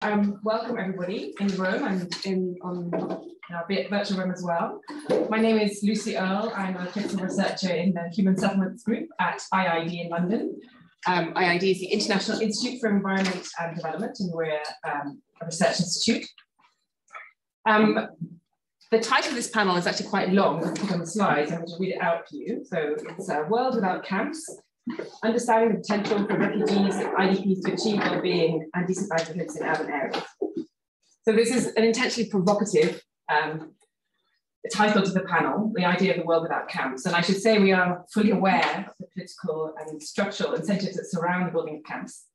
Welcome everybody in the room and on our virtual room as well. My name is Lucy Earle. I'm a principal researcher in the Human Settlements Group at IID in London. IID is the International Institute for Environment and Development, and we're a research institute. The title of this panel is actually quite long. I'll put on the slides. I'm going to read it out to you. So it's a World Without Camps: Understanding the Potential for Refugees and IDPs to Achieve Wellbeing and Decent Livelihoods in Urban Areas. So this is an intentionally provocative title to the panel, the idea of the world without camps. And I should say we are fully aware of the political and structural incentives that surround the building of camps.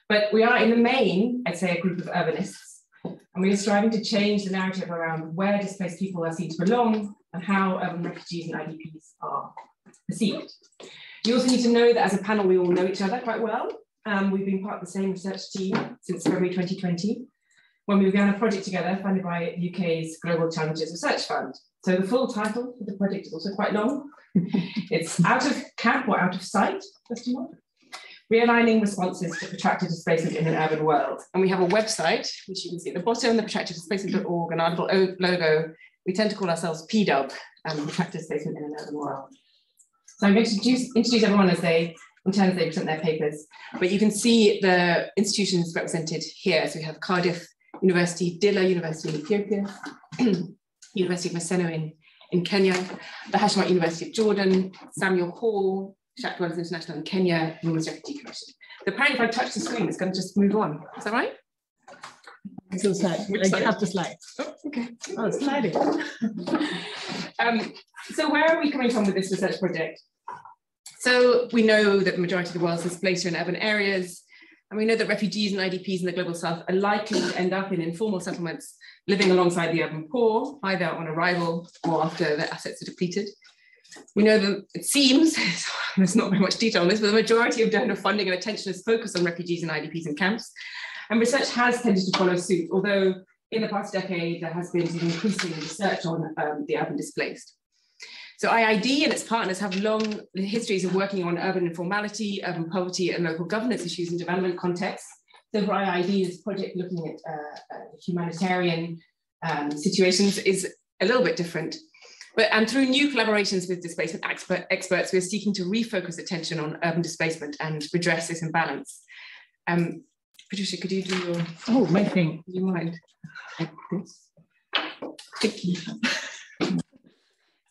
But we are in the main, I'd say, a group of urbanists. And we are striving to change the narrative around where displaced people are seen to belong and how urban refugees and IDPs are perceived. You also need to know that as a panel, we all know each other quite well. We've been part of the same research team since February 2020, when we began a project together funded by the UK's Global Challenges Research Fund. So the full title of the project is also quite long. It's Out of Camp or Out of Sight? Realigning responses to protracted displacement in an urban world. And we have a website, which you can see at the bottom, the protracteddisplacement.org, and our little logo. We tend to call ourselves PDUB, Protracted Displacement in an Urban World. So I'm going to introduce everyone as they present their papers. But you can see the institutions represented here. So we have Cardiff University, Dilla University in Ethiopia, University of Maseno in Kenya, the Hashemite University of Jordan, Samuel Hall, Shack Dwellers International in Kenya, and Women's Refugee Commission. So apparently if I touch the screen, it's going to just move on. Is that right? It's all slide. You have to slide. Oh, okay. Oh, it's sliding. So where are we coming from with this research project? So we know that the majority of the world's displaced are in urban areas, and we know that refugees and IDPs in the global south are likely to end up in informal settlements living alongside the urban poor, either on arrival or after their assets are depleted. We know that it seems, there's not very much detail on this, but the majority of donor funding and attention is focused on refugees and IDPs in camps. And research has tended to follow suit, although in the past decade, there has been increasing research on the urban displaced. So IID and its partners have long histories of working on urban informality, urban poverty, and local governance issues in development contexts. So for IID, this project looking at humanitarian situations is a little bit different. And through new collaborations with displacement experts, we're seeking to refocus attention on urban displacement and redress this imbalance. Patricia, could you do your... Oh, my thing. Do you mind? Like this? Thank you.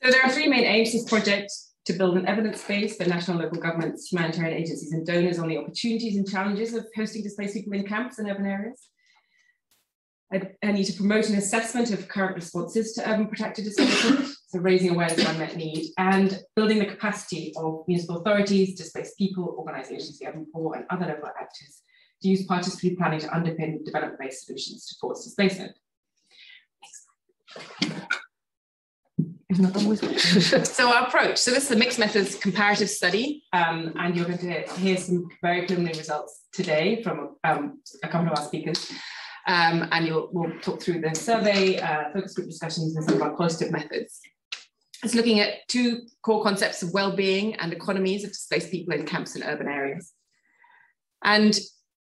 So there are three main aims to this project: to build an evidence base for national and local governments, humanitarian agencies, and donors on the opportunities and challenges of hosting displaced people in camps and urban areas. I need to promote an assessment of current responses to urban protracted displacement, so raising awareness of unmet need, and building the capacity of municipal authorities, displaced people, organisations, the urban poor, and other local actors to use participatory planning to underpin development-based solutions to forced displacement. So our approach, so this is a mixed methods comparative study, and you're going to hear some very preliminary results today from a couple of our speakers, and we'll talk through the survey, focus group discussions, and some of our qualitative methods. It's looking at two core concepts of well-being and economies of displaced people in camps and urban areas. And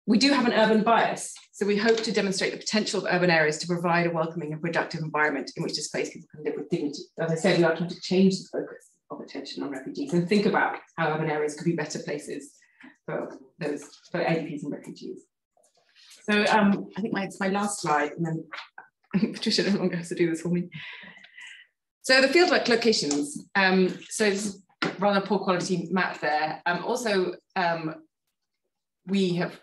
we do have an urban bias, so we hope to demonstrate the potential of urban areas to provide a welcoming and productive environment in which displaced people can live with dignity. As I said, we are trying to change the focus of attention on refugees and think about how urban areas could be better places for IDPs and refugees. So I think it's my last slide, and then I think Patricia no longer has to do this for me. So the fieldwork locations. So it's a rather poor quality map there. We have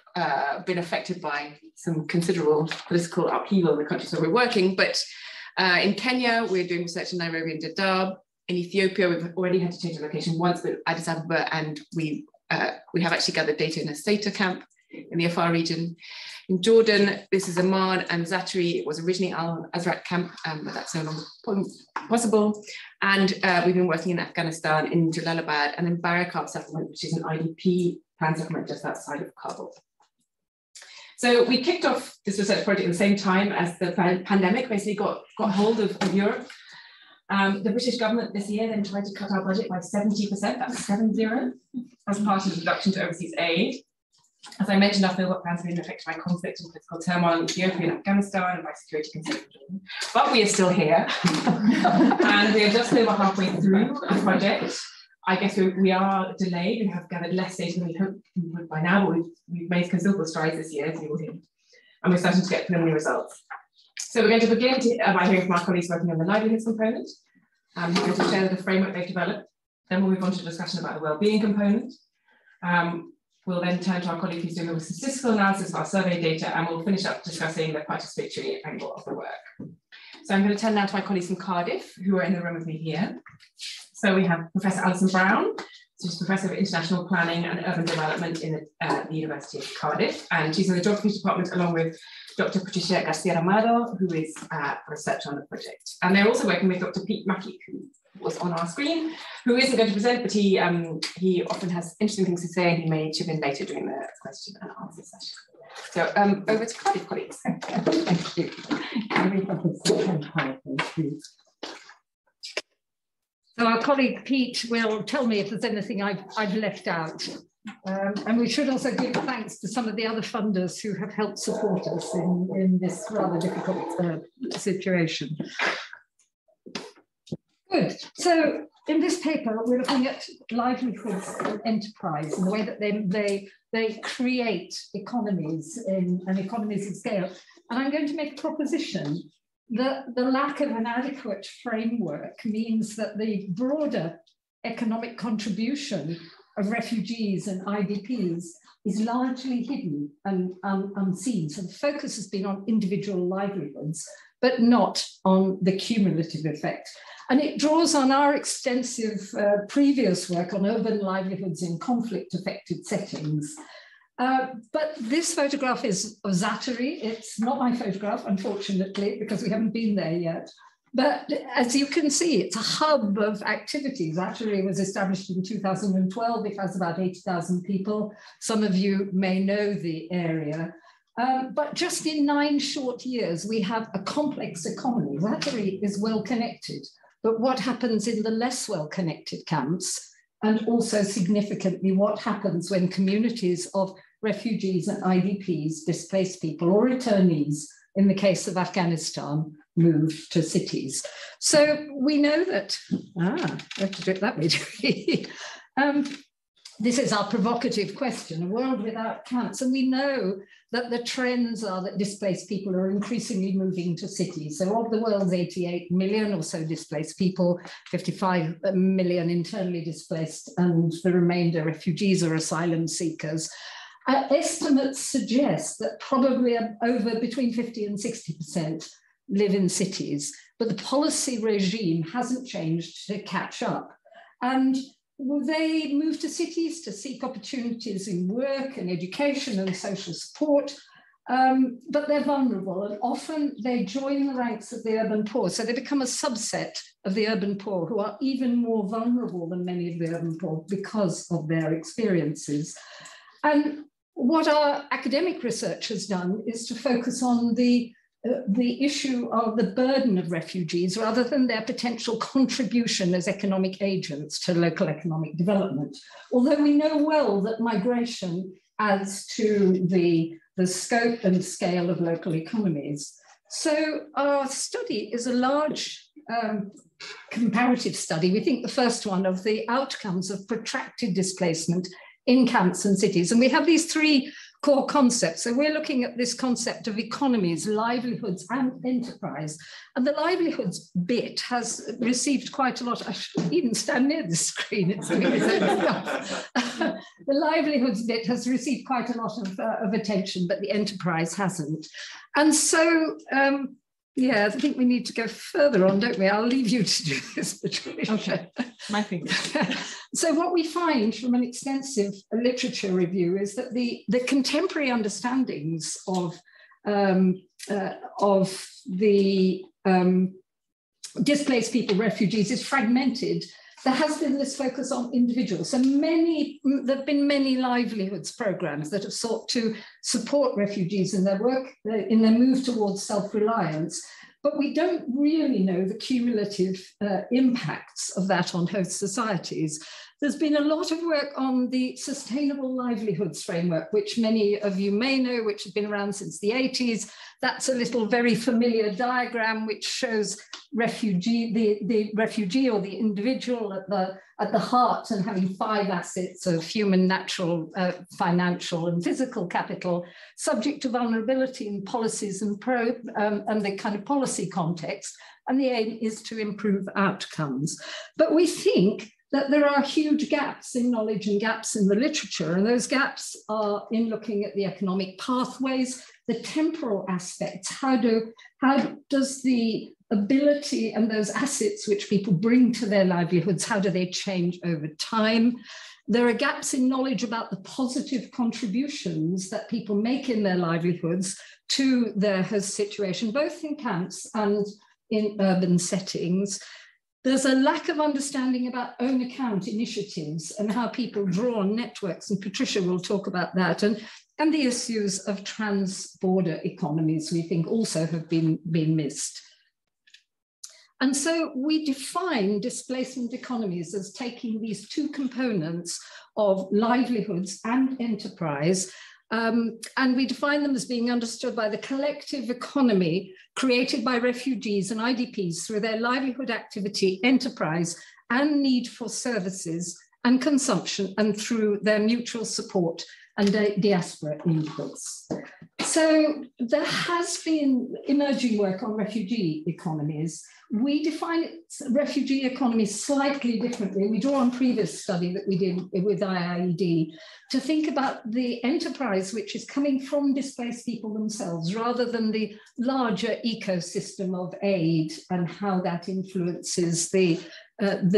been affected by some considerable political upheaval in the countries where we're working, but in Kenya, we're doing research in Nairobi and Dadaab. In Ethiopia, we've already had to change the location once, but Addis Ababa, and we have actually gathered data in a Sata camp in the Afar region. In Jordan, this is Amman and Zatari. It was originally Al Azraq camp, but that's no longer possible. And we've been working in Afghanistan, in Jalalabad, and in Barakab settlement, which is an IDP plan settlement just outside of Kabul. So we kicked off this research project at the same time as the pandemic basically got hold of Europe. The British government this year then tried to cut our budget by 70%, that's 70, as part of the reduction to overseas aid. As I mentioned, our fieldwork plans have been affected by conflict and political turmoil in Ethiopia and Afghanistan and by security concerns. But we are still here. And we are just over halfway through the project. I guess we are delayed. We have gathered less data than we hoped we would by now, but we've made considerable strides this year, as you will hear. And we're starting to get preliminary results. So we're going to begin by hearing from our colleagues working on the livelihoods component. We're going to share the framework they've developed. Then we'll move on to a discussion about the well-being component. We'll then turn to our colleague who's doing a statistical analysis of our survey data, and we'll finish up discussing the participatory angle of the work. So I'm going to turn now to my colleagues from Cardiff, who are in the room with me here. So we have Professor Alison Brown, who's Professor of International Planning and Urban Development in the University of Cardiff, and she's in the Geography Department along with Dr. Patricia Garcia-Amado, who is a researcher on the project. And they're also working with Dr. Pete Mackey, who was on our screen, who isn't going to present, but he often has interesting things to say, and he may chip in later during the question and answer session. So over to Cardiff, colleagues. Thank you. Can we have the second PowerPoint, please? So our colleague Pete will tell me if there's anything I've left out. And we should also give thanks to some of the other funders who have helped support us in this rather difficult situation. Good. So in this paper, we're looking at livelihoods and enterprise and the way that they create economies and economies of scale. And I'm going to make a proposition that the lack of an adequate framework means that the broader economic contribution of refugees and IDPs is largely hidden and unseen. So the focus has been on individual livelihoods, but not on the cumulative effect. And it draws on our extensive previous work on urban livelihoods in conflict-affected settings. But this photograph is of Zaatari. It's not my photograph, unfortunately, because we haven't been there yet. But as you can see, it's a hub of activities. Zaatari was established in 2012. It has about 80,000 people. Some of you may know the area. But just in 9 short years, we have a complex economy. Zaatari is well connected. But what happens in the less well-connected camps, and also significantly what happens when communities of refugees and IDPs, displaced people or returnees, in the case of Afghanistan, move to cities. So we know that, we have to do it that way. This is our provocative question, a world without camps. And we know that the trends are that displaced people are increasingly moving to cities. So of the world's 88 million or so displaced people, 55 million internally displaced, and the remainder refugees or asylum seekers. Estimates suggest that probably over between 50 and 60% live in cities, but the policy regime hasn't changed to catch up. And they move to cities to seek opportunities in work and education and social support, but they're vulnerable, and often they join the ranks of the urban poor. So they become a subset of the urban poor, who are even more vulnerable than many of the urban poor because of their experiences. And what our academic research has done is to focus on the issue of the burden of refugees rather than their potential contribution as economic agents to local economic development. Although we know well that migration adds to the scope and scale of local economies. So our study is a large comparative study. We think the first one of the outcomes of protracted displacement in camps and cities. And we have these 3 core concepts. So we're looking at this concept of economies, livelihoods, and enterprise. And the livelihoods bit has received quite a lot. I shouldn't even stand near the screen. It's doing its own stuff. The livelihoods bit has received quite a lot of attention, but the enterprise hasn't. And so, yeah, I think we need to go further on, don't we? I'll leave you to do this, Patricia. Okay, my thing. So what we find from an extensive literature review is that the contemporary understandings of the displaced people, refugees, is fragmented. There has been this focus on individuals. So there have been many livelihoods programs that have sought to support refugees in their work, in their move towards self-reliance. But we don't really know the cumulative impacts of that on host societies. There's been a lot of work on the Sustainable Livelihoods Framework, which many of you may know, which has been around since the 80s. That's a little very familiar diagram which shows the refugee or the individual at the heart and having 5 assets of human, natural, financial and physical capital, subject to vulnerability in policies and the kind of policy context. And the aim is to improve outcomes. But we think that there are huge gaps in knowledge and gaps in the literature. And those gaps are in looking at the economic pathways, the temporal aspects. How does the ability and those assets which people bring to their livelihoods, how do they change over time? There are gaps in knowledge about the positive contributions that people make in their livelihoods to their host situation, both in camps and in urban settings. There's a lack of understanding about own account initiatives and how people draw on networks, and Patricia will talk about that, and the issues of trans-border economies we think also have been missed. And so we define displacement economies as taking these 2 components of livelihoods and enterprise, and we define them as being understood by the collective economy created by refugees and IDPs through their livelihood activity, enterprise, and need for services and consumption, and through their mutual support and diaspora inputs. So there has been emerging work on refugee economies. We define refugee economies slightly differently. We draw on previous study that we did with IIED to think about the enterprise which is coming from displaced people themselves, rather than the larger ecosystem of aid and how that influences the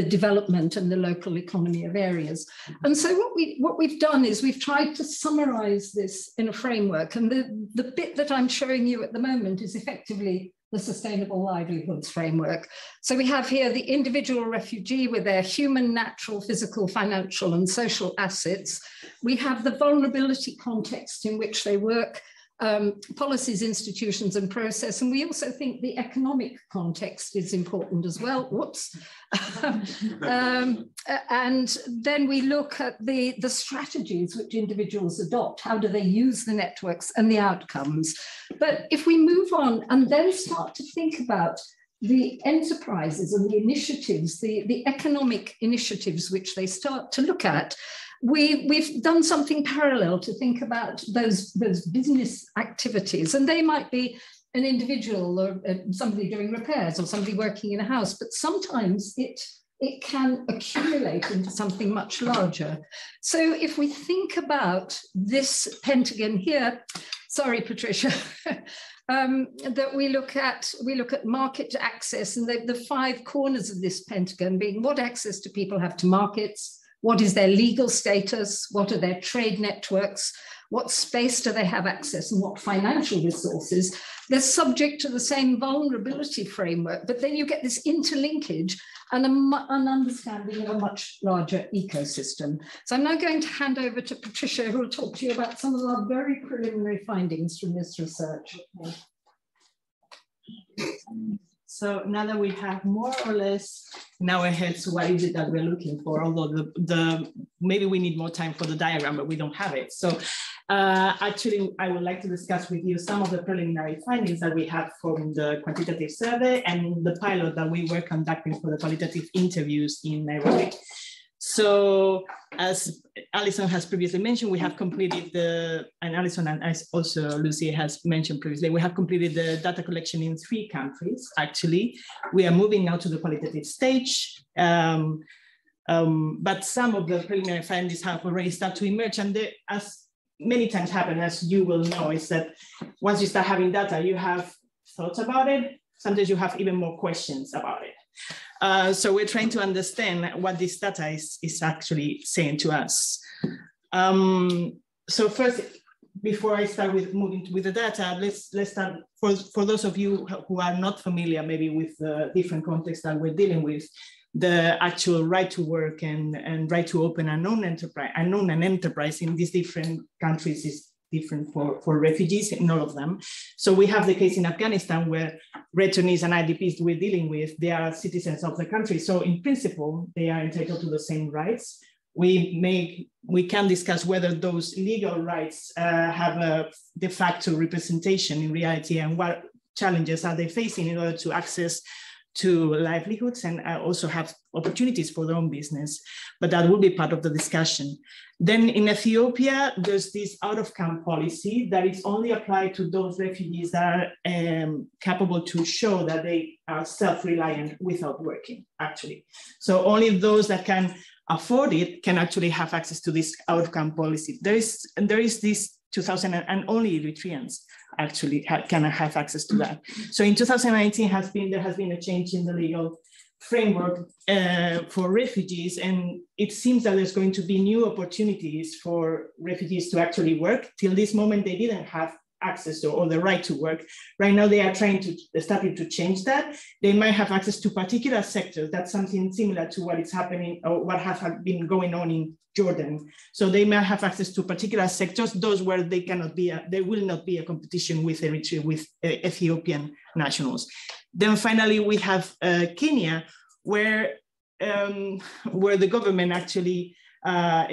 development and the local economy of areas. And so what we've done is we've tried to summarize this in a framework. And the bit that I'm showing you at the moment is effectively the Sustainable Livelihoods Framework. So we have here the individual refugee with their human, natural, physical, financial, and social assets. We have the vulnerability context in which they work, policies, institutions, and process. And we also think the economic context is important as well. Whoops. And then we look at the strategies which individuals adopt. How do they use the networks and the outcomes? But if we move on and then start to think about the enterprises and the initiatives, the economic initiatives which they start to look at, we've done something parallel to think about those business activities. And they might be an individual or somebody doing repairs or somebody working in a house, but sometimes it can accumulate into something much larger. So if we think about this pentagon here, sorry, Patricia, that we look at market access, and the 5 corners of this pentagon being what access do people have to markets, what is their legal status, what are their trade networks, what space do they have access, and what financial resources. They're subject to the same vulnerability framework, but then you get this interlinkage and an understanding of a much larger ecosystem. So I'm now going to hand over to Patricia, who will talk to you about some of our very preliminary findings from this research. Okay. So now that we have more or less in our heads what is it that we're looking for, although maybe we need more time for the diagram, but we don't have it. So actually, I would like to discuss with you some of the preliminary findings that we have from the quantitative survey and the pilot that we were conducting for the qualitative interviews in Nairobi. So as Alison has previously mentioned, we have completed and Alison and as also Lucy has mentioned previously, we have completed the data collection in 3 countries, actually. We are moving now to the qualitative stage, but some of the preliminary findings have already started to emerge, and as many times happen, as you will know, is that once you start having data, you have thoughts about it, sometimes you have even more questions about it. So we're trying to understand what this data is actually saying to us. So first, before I start with moving with the data, let's start, for those of you who are not familiar maybe with the different contexts that we're dealing with, the actual right to work and right to open an own enterprise in these different countries is different for refugees in all of them. So we have the case in Afghanistan where returnees and IDPs we're dealing with, they are citizens of the country. So in principle, they are entitled to the same rights. we can discuss whether those legal rights have a de facto representation in reality, and what challenges are they facing in order to access to livelihoods and also have opportunities for their own business. But that will be part of the discussion. Then in Ethiopia, there's this out-of-camp policy that is only applied to those refugees that are capable to show that they are self-reliant without working, actually. So only those that can afford it can actually have access to this out-of-camp policy. There is this 2000, and only Eritreans actually can have access to that. So in 2019 there has been a change in the legal framework for refugees, and it seems that there's going to be new opportunities for refugees to actually work. Till this moment, they didn't have access to or the right to work. Right now, they are starting to change that. They might have access to particular sectors. That's something similar to what is happening or what has been going on in Jordan. So they might have access to particular sectors, those where there will not be a competition with Eritrea, with Ethiopian nationals. Then finally, we have Kenya, where the government actually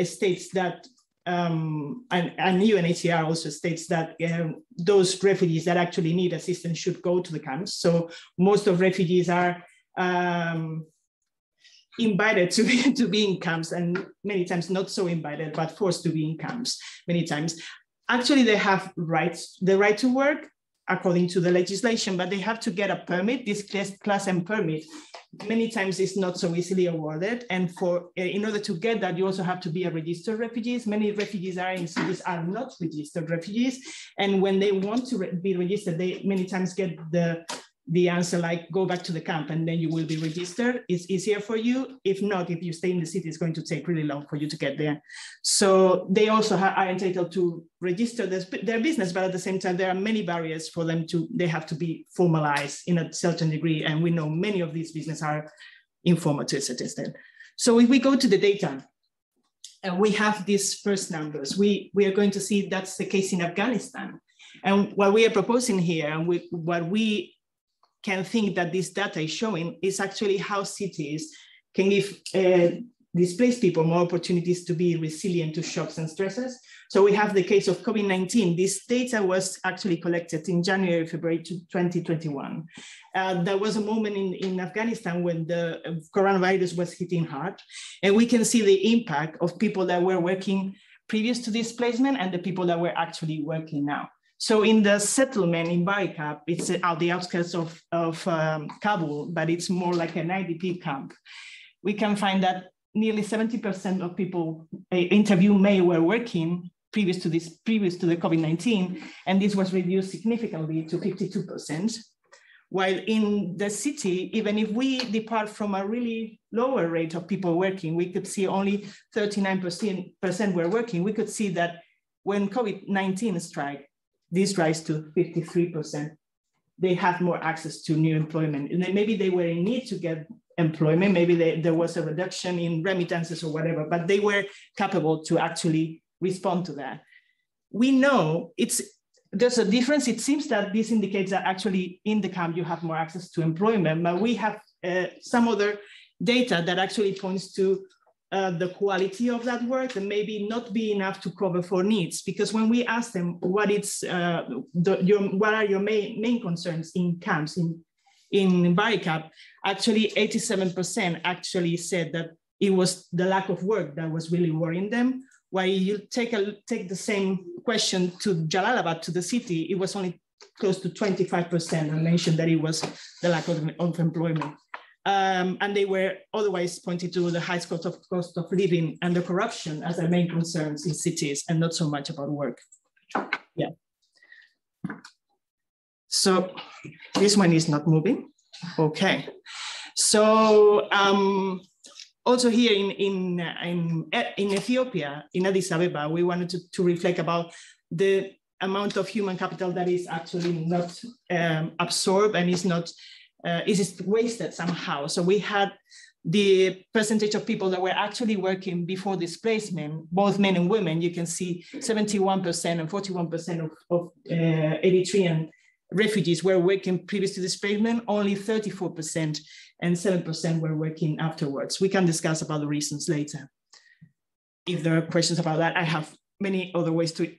states that, and UNHCR also states that those refugees that actually need assistance should go to the camps. So most of refugees are invited to be in camps, and many times not so invited, but forced to be in camps many times. Actually, they have the right to work according to the legislation, but they have to get a permit. This class M permit many times is not so easily awarded. And in order to get that, you also have to be a registered refugee. Many refugees are in cities are not registered refugees. And when they want to be registered, they many times get the answer like, go back to the camp and then you will be registered. It's easier for you. If not, if you stay in the city, it's going to take really long for you to get there. So they also are entitled to register their business, but at the same time, there are many barriers for them they have to be formalized in a certain degree. And we know many of these businesses are informal to a certain extent. So if we go to the data, and we have these first numbers, we are going to see that's the case in Afghanistan. And what we are proposing here, and what we can think that this data is showing is actually how cities can give displaced people more opportunities to be resilient to shocks and stresses. So we have the case of COVID-19. This data was actually collected in January, February 2021. There was a moment in Afghanistan when the coronavirus was hitting hard, and we can see the impact of people that were working previous to displacement and the people that were actually working now. So in the settlement in Barikab, it's at the outskirts of Kabul, but it's more like an IDP camp. We can find that nearly 70% of people interviewed were working previous to the COVID-19, and this was reduced significantly to 52%. While in the city, even if we depart from a really lower rate of people working, we could see only 39% were working. We could see that when COVID-19 struck, this rise to 53%. They have more access to new employment. And maybe they were in need to get employment. Maybe there was a reduction in remittances or whatever, but they were capable to actually respond to that. We know there's a difference. It seems that this indicates that actually in the camp you have more access to employment, but we have some other data that actually points to the quality of that work and maybe not be enough to cover for needs. Because when we ask them what are your main concerns in camps in Barikab, actually 87% actually said that it was the lack of work that was really worrying them. While you take the same question to Jalalabad, to the city, it was only close to 25% and mentioned that it was the lack of employment. And they were otherwise pointed to the high cost of living and the corruption as their main concerns in cities, and not so much about work. Yeah. So this one is not moving. Okay. So also here in Ethiopia, in Addis Ababa, we wanted to reflect about the amount of human capital that is actually not absorbed and is not is wasted somehow. So we had the percentage of people that were actually working before displacement, both men and women. You can see 71% and 41% of Eritrean refugees were working previous to displacement, only 34% and 7% were working afterwards. We can discuss about the reasons later. if there are questions about that, I have many other ways to,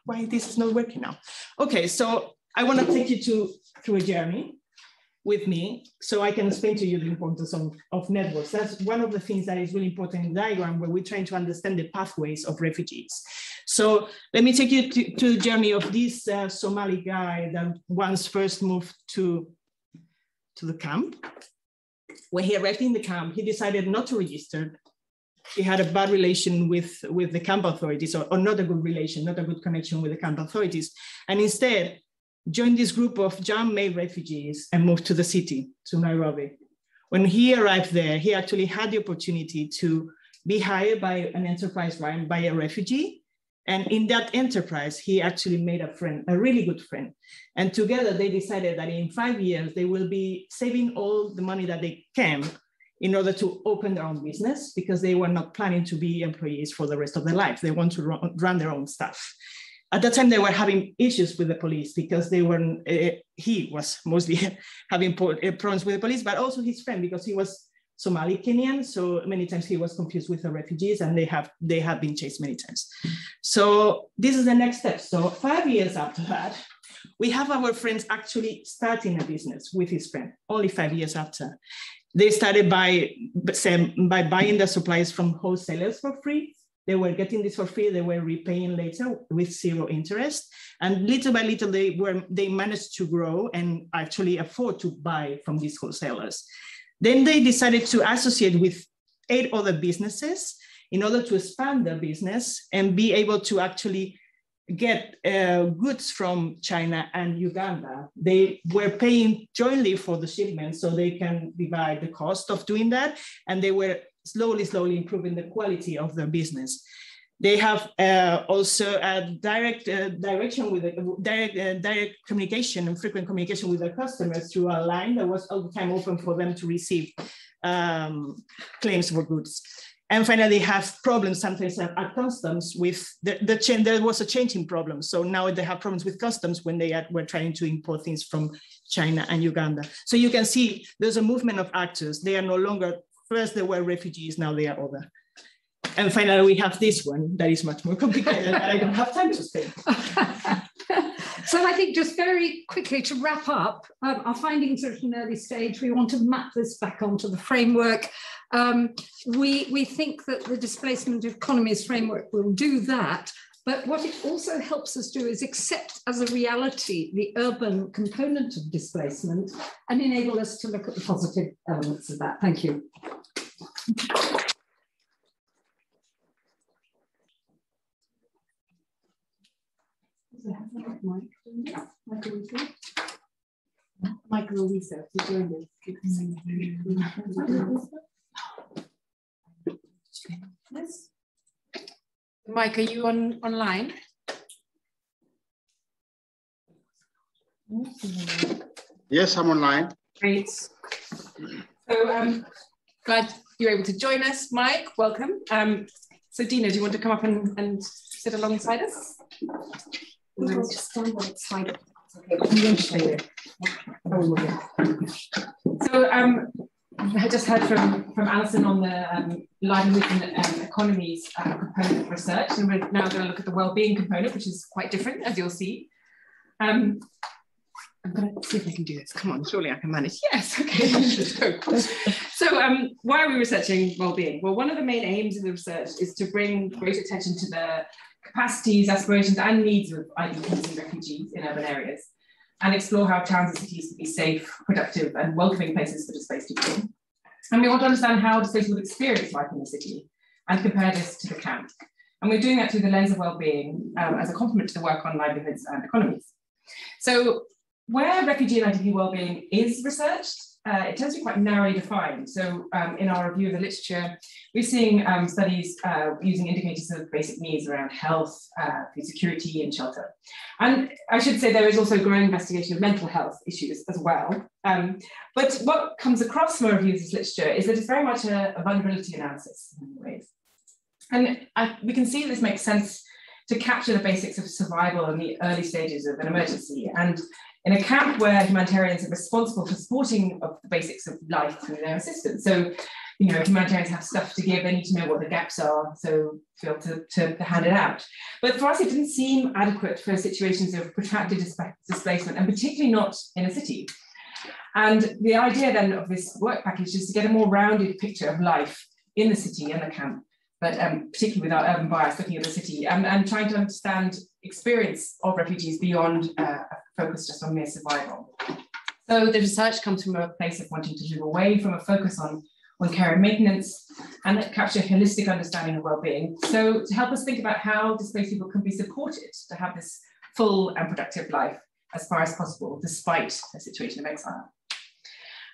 why this is not working now. Okay, so I want to take you through a journey with me so I can explain to you the importance of networks. That's one of the things that is really important in the diagram where we're trying to understand the pathways of refugees. So let me take you to the journey of this Somali guy that once first moved to the camp. When he arrived in the camp, he decided not to register. He had a bad relation with the camp authorities, or not a good relation, not a good connection with the camp authorities. And instead, joined this group of young-male refugees and moved to the city, to Nairobi. When he arrived there, he actually had the opportunity to be hired by an enterprise run by a refugee. And in that enterprise, he actually made a friend, a really good friend. And together they decided that in 5 years, they will be saving all the money that they can in order to open their own business, because they were not planning to be employees for the rest of their life. They want to run their own stuff. At that time, they were having issues with the police because they were, he was mostly having problems with the police, but also his friend, because he was Somali Kenyan. So many times he was confused with the refugees, and they have been chased many times. So this is the next step. So 5 years after that, we have our friends actually starting a business with his friend, only 5 years after. They started by buying the supplies from wholesalers for free. They were getting this for free. They were repaying later with 0 interest. And little by little, they managed to grow and actually afford to buy from these wholesalers. Then they decided to associate with 8 other businesses in order to expand their business and be able to actually get goods from China and Uganda. They were paying jointly for the shipment so they can divide the cost of doing that. And they were slowly improving the quality of their business. They have also a direct direction with direct communication and frequent communication with their customers through a line that was all the time open for them to receive claims for goods. And finally, they have problems sometimes at customs with the change. There was a changing problem. So now they have problems with customs when they were trying to import things from China and Uganda. So you can see there's a movement of actors. They are no longer, first they were refugees, now they are other. And finally, we have this one that is much more complicated, but I don't have time to say. So I think just very quickly to wrap up, our findings are at an early stage. We want to map this back onto the framework. We think that the displacement economies framework will do that, but what it also helps us do is accept as a reality the urban component of displacement and enable us to look at the positive elements of that. Thank you. Michael Lisa, you joined us. Yes. Mike, are you online? Yes, I'm online. Great. So glad you're able to join us, Mike. Welcome. So Dina, do you want to come up and sit alongside us? We'll just stand on its side. Okay. So I just heard from Alison on the livelihoods and economies component of research, and we're now going to look at the well-being component, which is quite different, as you'll see. I'm going to see if I can do this. Come on, surely I can manage. Yes, okay. So why are we researching well-being? Well, one of the main aims of the research is to bring greater attention to the capacities, aspirations, and needs of IDPs and refugees in urban areas, and explore how towns and cities can be safe, productive, and welcoming places for displaced people. And we want to understand how displaced people experience life in the city and compare this to the camp. And we're doing that through the lens of well-being as a complement to the work on livelihoods and economies. So where refugee and IDP well-being is researched, it tends to be quite narrowly defined. So in our review of the literature, we're seeing studies using indicators of basic needs around health, food security, and shelter. And I should say there is also growing investigation of mental health issues as well. But what comes across from our review of this literature is that it's very much a vulnerability analysis in many ways. And we can see this makes sense to capture the basics of survival in the early stages of an emergency. And in a camp where humanitarians are responsible for supporting of the basics of life through their assistance. So you know, humanitarians have stuff to give, they need to know what the gaps are, so to be able to hand it out. But for us, it didn't seem adequate for situations of protracted displacement, and particularly not in a city. And the idea then of this work package is to get a more rounded picture of life in the city and the camp, but particularly without urban bias, looking at the city and trying to understand experience of refugees beyond a focus just on mere survival. So the research comes from a place of wanting to move away from a focus on care and maintenance and capture a holistic understanding of well-being. So to help us think about how displaced people can be supported to have this full and productive life as far as possible, despite a situation of exile.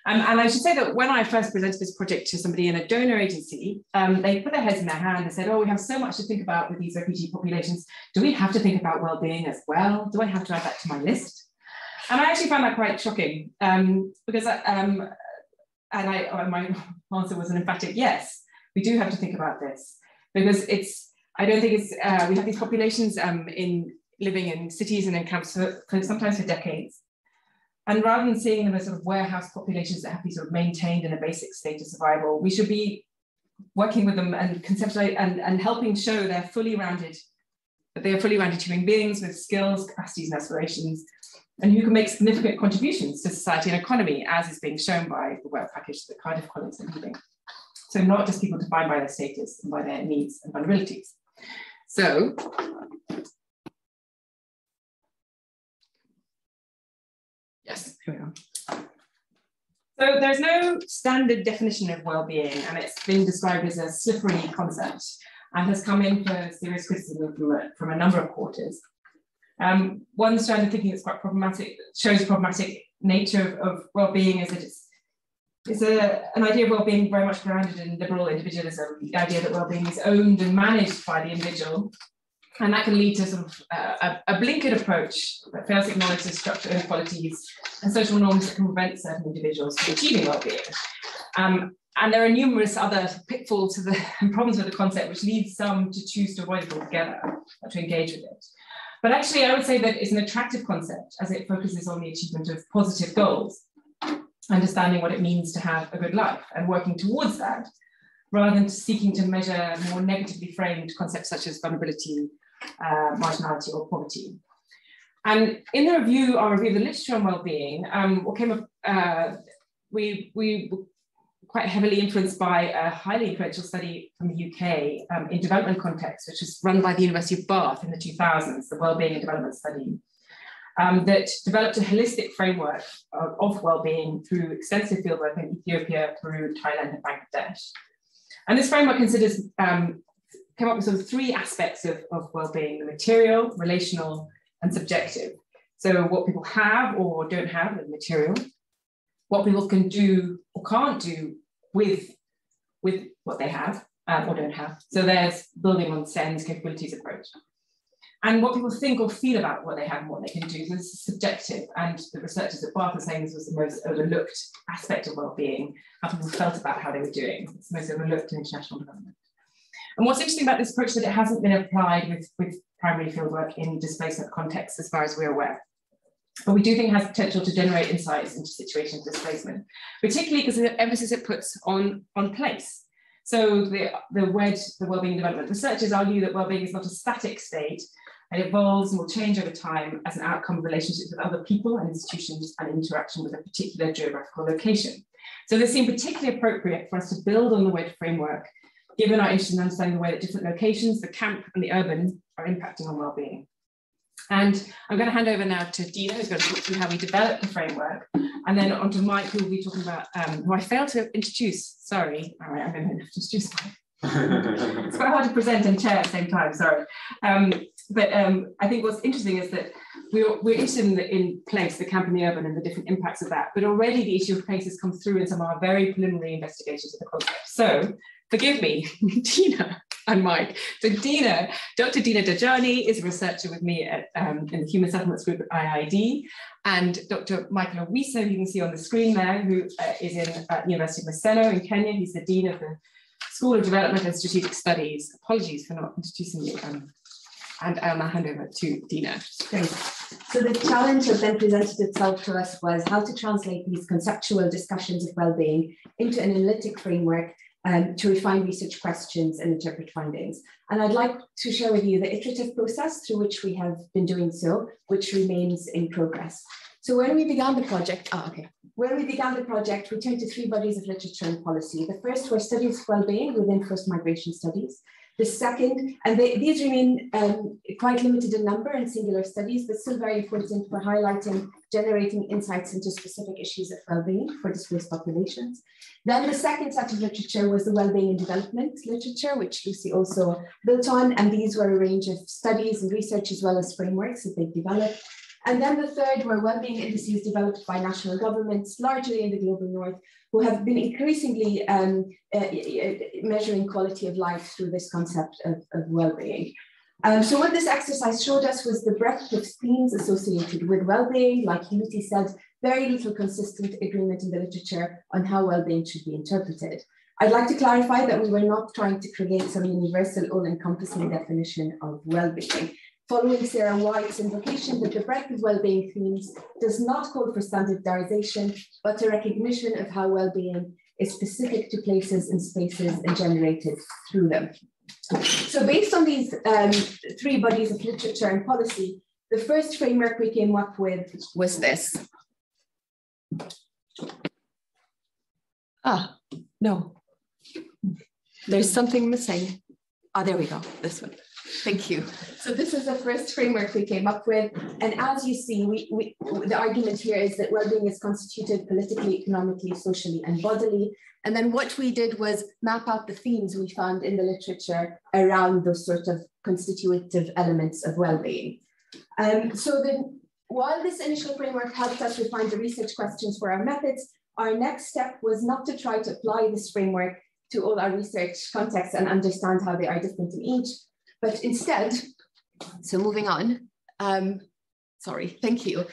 And I should say that when I first presented this project to somebody in a donor agency, they put their heads in their hand and said, oh, we have so much to think about with these refugee populations. Do we have to think about well-being as well? Do I have to add that to my list? And I actually found that quite shocking because my answer was an emphatic yes, we do have to think about this, because I don't think we have these populations living in cities and in camps for sometimes for decades. And rather than seeing them as sort of warehouse populations that have to be sort of maintained in a basic state of survival, we should be working with them and conceptualize and helping show that they are fully rounded human beings with skills, capacities, and aspirations, and who can make significant contributions to society and economy, as is being shown by the work package that Cardiff colleagues are leading. So not just people defined by their status and by their needs and vulnerabilities. So, yes, here we are. So there's no standard definition of well-being, and it's been described as a slippery concept and has come in for serious criticism from a number of quarters. One strand of thinking that's quite problematic, shows the problematic nature of well-being, is that it's an idea of well-being very much grounded in liberal individualism, the idea that well-being is owned and managed by the individual. And that can lead to sort of a blinkered approach that fails to acknowledge the structural inequalities and social norms that can prevent certain individuals from achieving well-being. And there are numerous other pitfalls and problems with the concept, which leads some to choose to avoid it altogether or to engage with it. But actually, I would say that it's an attractive concept as it focuses on the achievement of positive goals, understanding what it means to have a good life and working towards that, rather than seeking to measure more negatively framed concepts such as vulnerability, marginality, or poverty. And in our review of the literature on well-being, what came up, we were quite heavily influenced by a highly influential study from the UK in development context, which was run by the University of Bath in the 2000s, the Wellbeing and Development Study, that developed a holistic framework of well-being through extensive fieldwork in Ethiopia, Peru, Thailand, and Bangladesh. And this framework came up with sort of three aspects of well-being: the material, relational, and subjective. So what people have or don't have, the material, what people can do or can't do with what they have or don't have. So there's building on SEN's capabilities approach. And what people think or feel about what they have and what they can do. So this is subjective, and the researchers at Bath are saying this was the most overlooked aspect of well-being, how people felt about how they were doing. It's the most overlooked in international development. And what's interesting about this approach is that it hasn't been applied with primary fieldwork in displacement contexts as far as we're aware. But we do think it has potential to generate insights into situations of displacement, particularly because of the emphasis it puts on place. So the wellbeing development researchers argue that wellbeing is not a static state. It evolves and will change over time as an outcome of relationships with other people and institutions and interaction with a particular geographical location. So this seemed particularly appropriate for us to build on the WED framework, given our interest in understanding the way that different locations, the camp and the urban, are impacting on wellbeing. And I'm going to hand over now to Dina, who's going to talk through how we developed the framework, and then on to Mike, who will be talking about, who I failed to introduce, sorry. All right, I'm going to introduce Mike. It's quite hard to present and chair at the same time, sorry. But I think what's interesting is that we're interested in place, the camp and the urban, and the different impacts of that, but already the issue of place has come through in some of our very preliminary investigations of the concept. So, forgive me, Dina and Mike. So Dr. Dina Dajani is a researcher with me at, in the Human Settlements Group at IID, and Dr. Michael Owiso, you can see on the screen there, who is in University of Maseno in Kenya. He's the Dean of the School of Development and Strategic Studies. Apologies for not introducing you. And I'll now hand over to Dina. Great. So the challenge that then presented itself to us was how to translate these conceptual discussions of well-being into an analytic framework to refine research questions and interpret findings. And I'd like to share with you the iterative process through which we have been doing so, which remains in progress. So when we began the project, we turned to three bodies of literature and policy. The first were studies of well-being within forced migration studies. The second, and these remain quite limited in number and singular studies, but still very important for highlighting, generating insights into specific issues of well-being for displaced populations. Then the second set of literature was the well-being and development literature, which Lucy also built on, and these were a range of studies and research as well as frameworks that they've developed. And then the third were well-being indices developed by national governments, largely in the global north, who have been increasingly measuring quality of life through this concept of well-being. So what this exercise showed us was the breadth of themes associated with well-being. Like Lucy said, very little consistent agreement in the literature on how well-being should be interpreted. I'd like to clarify that we were not trying to create some universal all-encompassing definition of well-being. Following Sarah White's invocation that the breadth of well-being themes does not call for standardization, but a recognition of how well-being is specific to places and spaces and generated through them. So based on these three bodies of literature and policy, the first framework we came up with was this. No, there's something missing. There we go, this one. Thank you. So this is the first framework we came up with. And as you see, the argument here is that well-being is constituted politically, economically, socially, and bodily. And then what we did was map out the themes we found in the literature around those sort of constitutive elements of well-being. While this initial framework helped us refine the research questions for our methods, our next step was not to try to apply this framework to all our research contexts and understand how they are different in each, but instead, so moving on, sorry, thank you.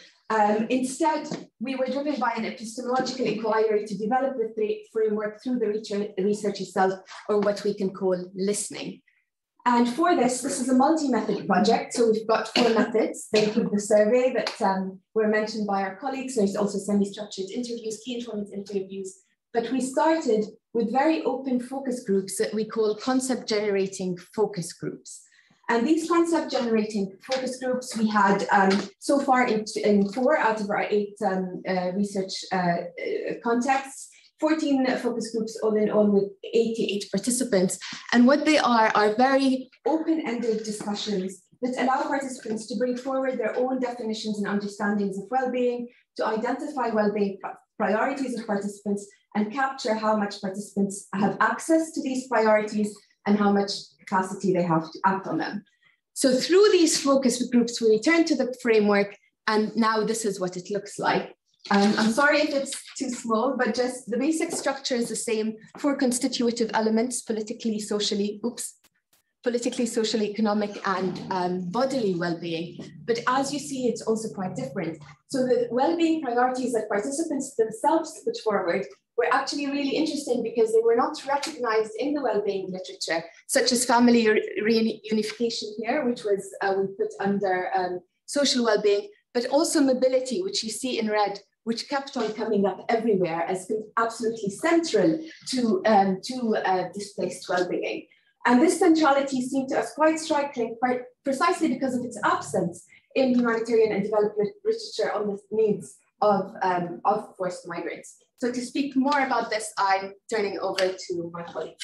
Instead, we were driven by an epistemological inquiry to develop the framework through the research itself, or what we can call listening. And for this is a multi-method project. So we've got 4 methods. They include the survey that were mentioned by our colleagues. There's also semi-structured interviews, key informant interviews. But we started with very open focus groups that we call concept generating focus groups. And these concept generating focus groups we had so far in 4 out of our 8 research contexts, 14 focus groups all in all with 88 participants. And what they are very open-ended discussions that allow participants to bring forward their own definitions and understandings of well-being, to identify well-being priorities of participants, and capture how much participants have access to these priorities and how much capacity they have to act on them. So through these focus groups, we return to the framework, and now this is what it looks like. I'm sorry if it's too small, but just the basic structure is the same for constitutive elements, politically, socially, economic, and bodily well-being. But as you see, it's also quite different. So the well-being priorities that participants themselves put forward were actually really interesting because they were not recognized in the well-being literature, such as family reunification here, which was we put under social well-being, but also mobility, which you see in red, which kept on coming up everywhere as absolutely central to displaced well-being. And this centrality seemed to us quite striking, precisely because of its absence in humanitarian and development literature on the needs of forced migrants. So to speak more about this, I'm turning over to my colleague.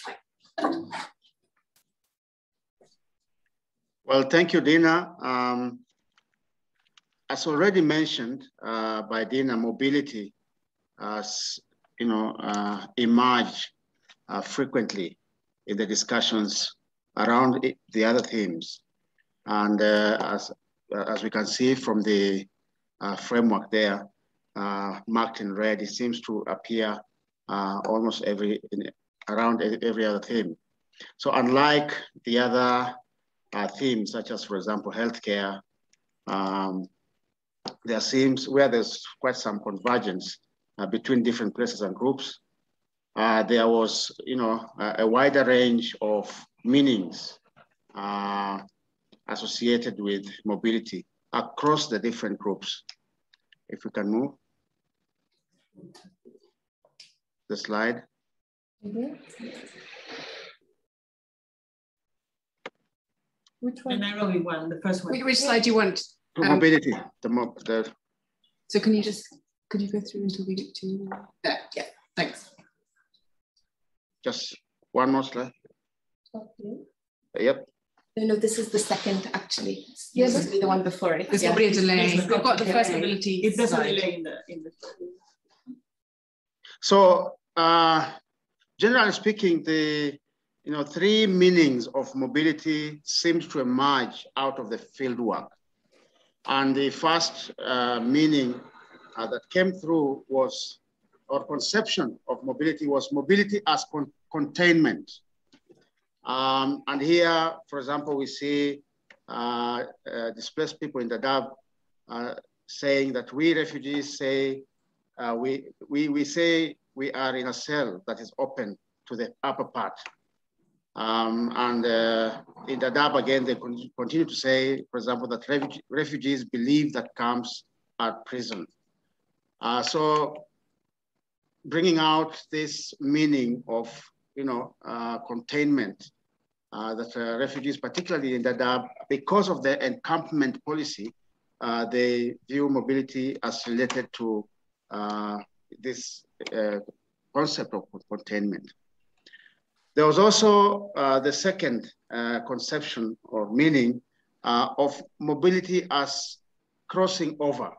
Well, thank you, Dina. As already mentioned by Dina, mobility has emerged frequently in the discussions around the other themes. And as we can see from the framework there, marked in red, it seems to appear almost around every other theme. So unlike the other themes, such as, for example, healthcare, there seems where there's quite some convergence between different places and groups. There was, a wider range of meanings associated with mobility across the different groups. If we can move the slide. Which The one? Nairobi one, the first one. Which slide do you want? Mobility, So could you go through until we get to there? Yeah, thanks. just one more slide. Okay. Yep. No, this is the second actually. Yeah, This is the one before it. There's Yeah. probably a delay. Yes, We've got the first delay. mobility. If there's a slide. delay in the So generally speaking, the three meanings of mobility seem to emerge out of the field work. And the first meaning that came through was, or conception of mobility was mobility as containment. And here, for example, we see displaced people in Dadaab saying that we refugees say, we say we are in a cell that is open to the upper part. And in Dadaab, again, they continue to say, for example, that refugees believe that camps are prison. So bringing out this meaning of, containment, that refugees, particularly in Dadaab, because of their encampment policy, they view mobility as related to this concept of containment. There was also the second conception or meaning of mobility as crossing over.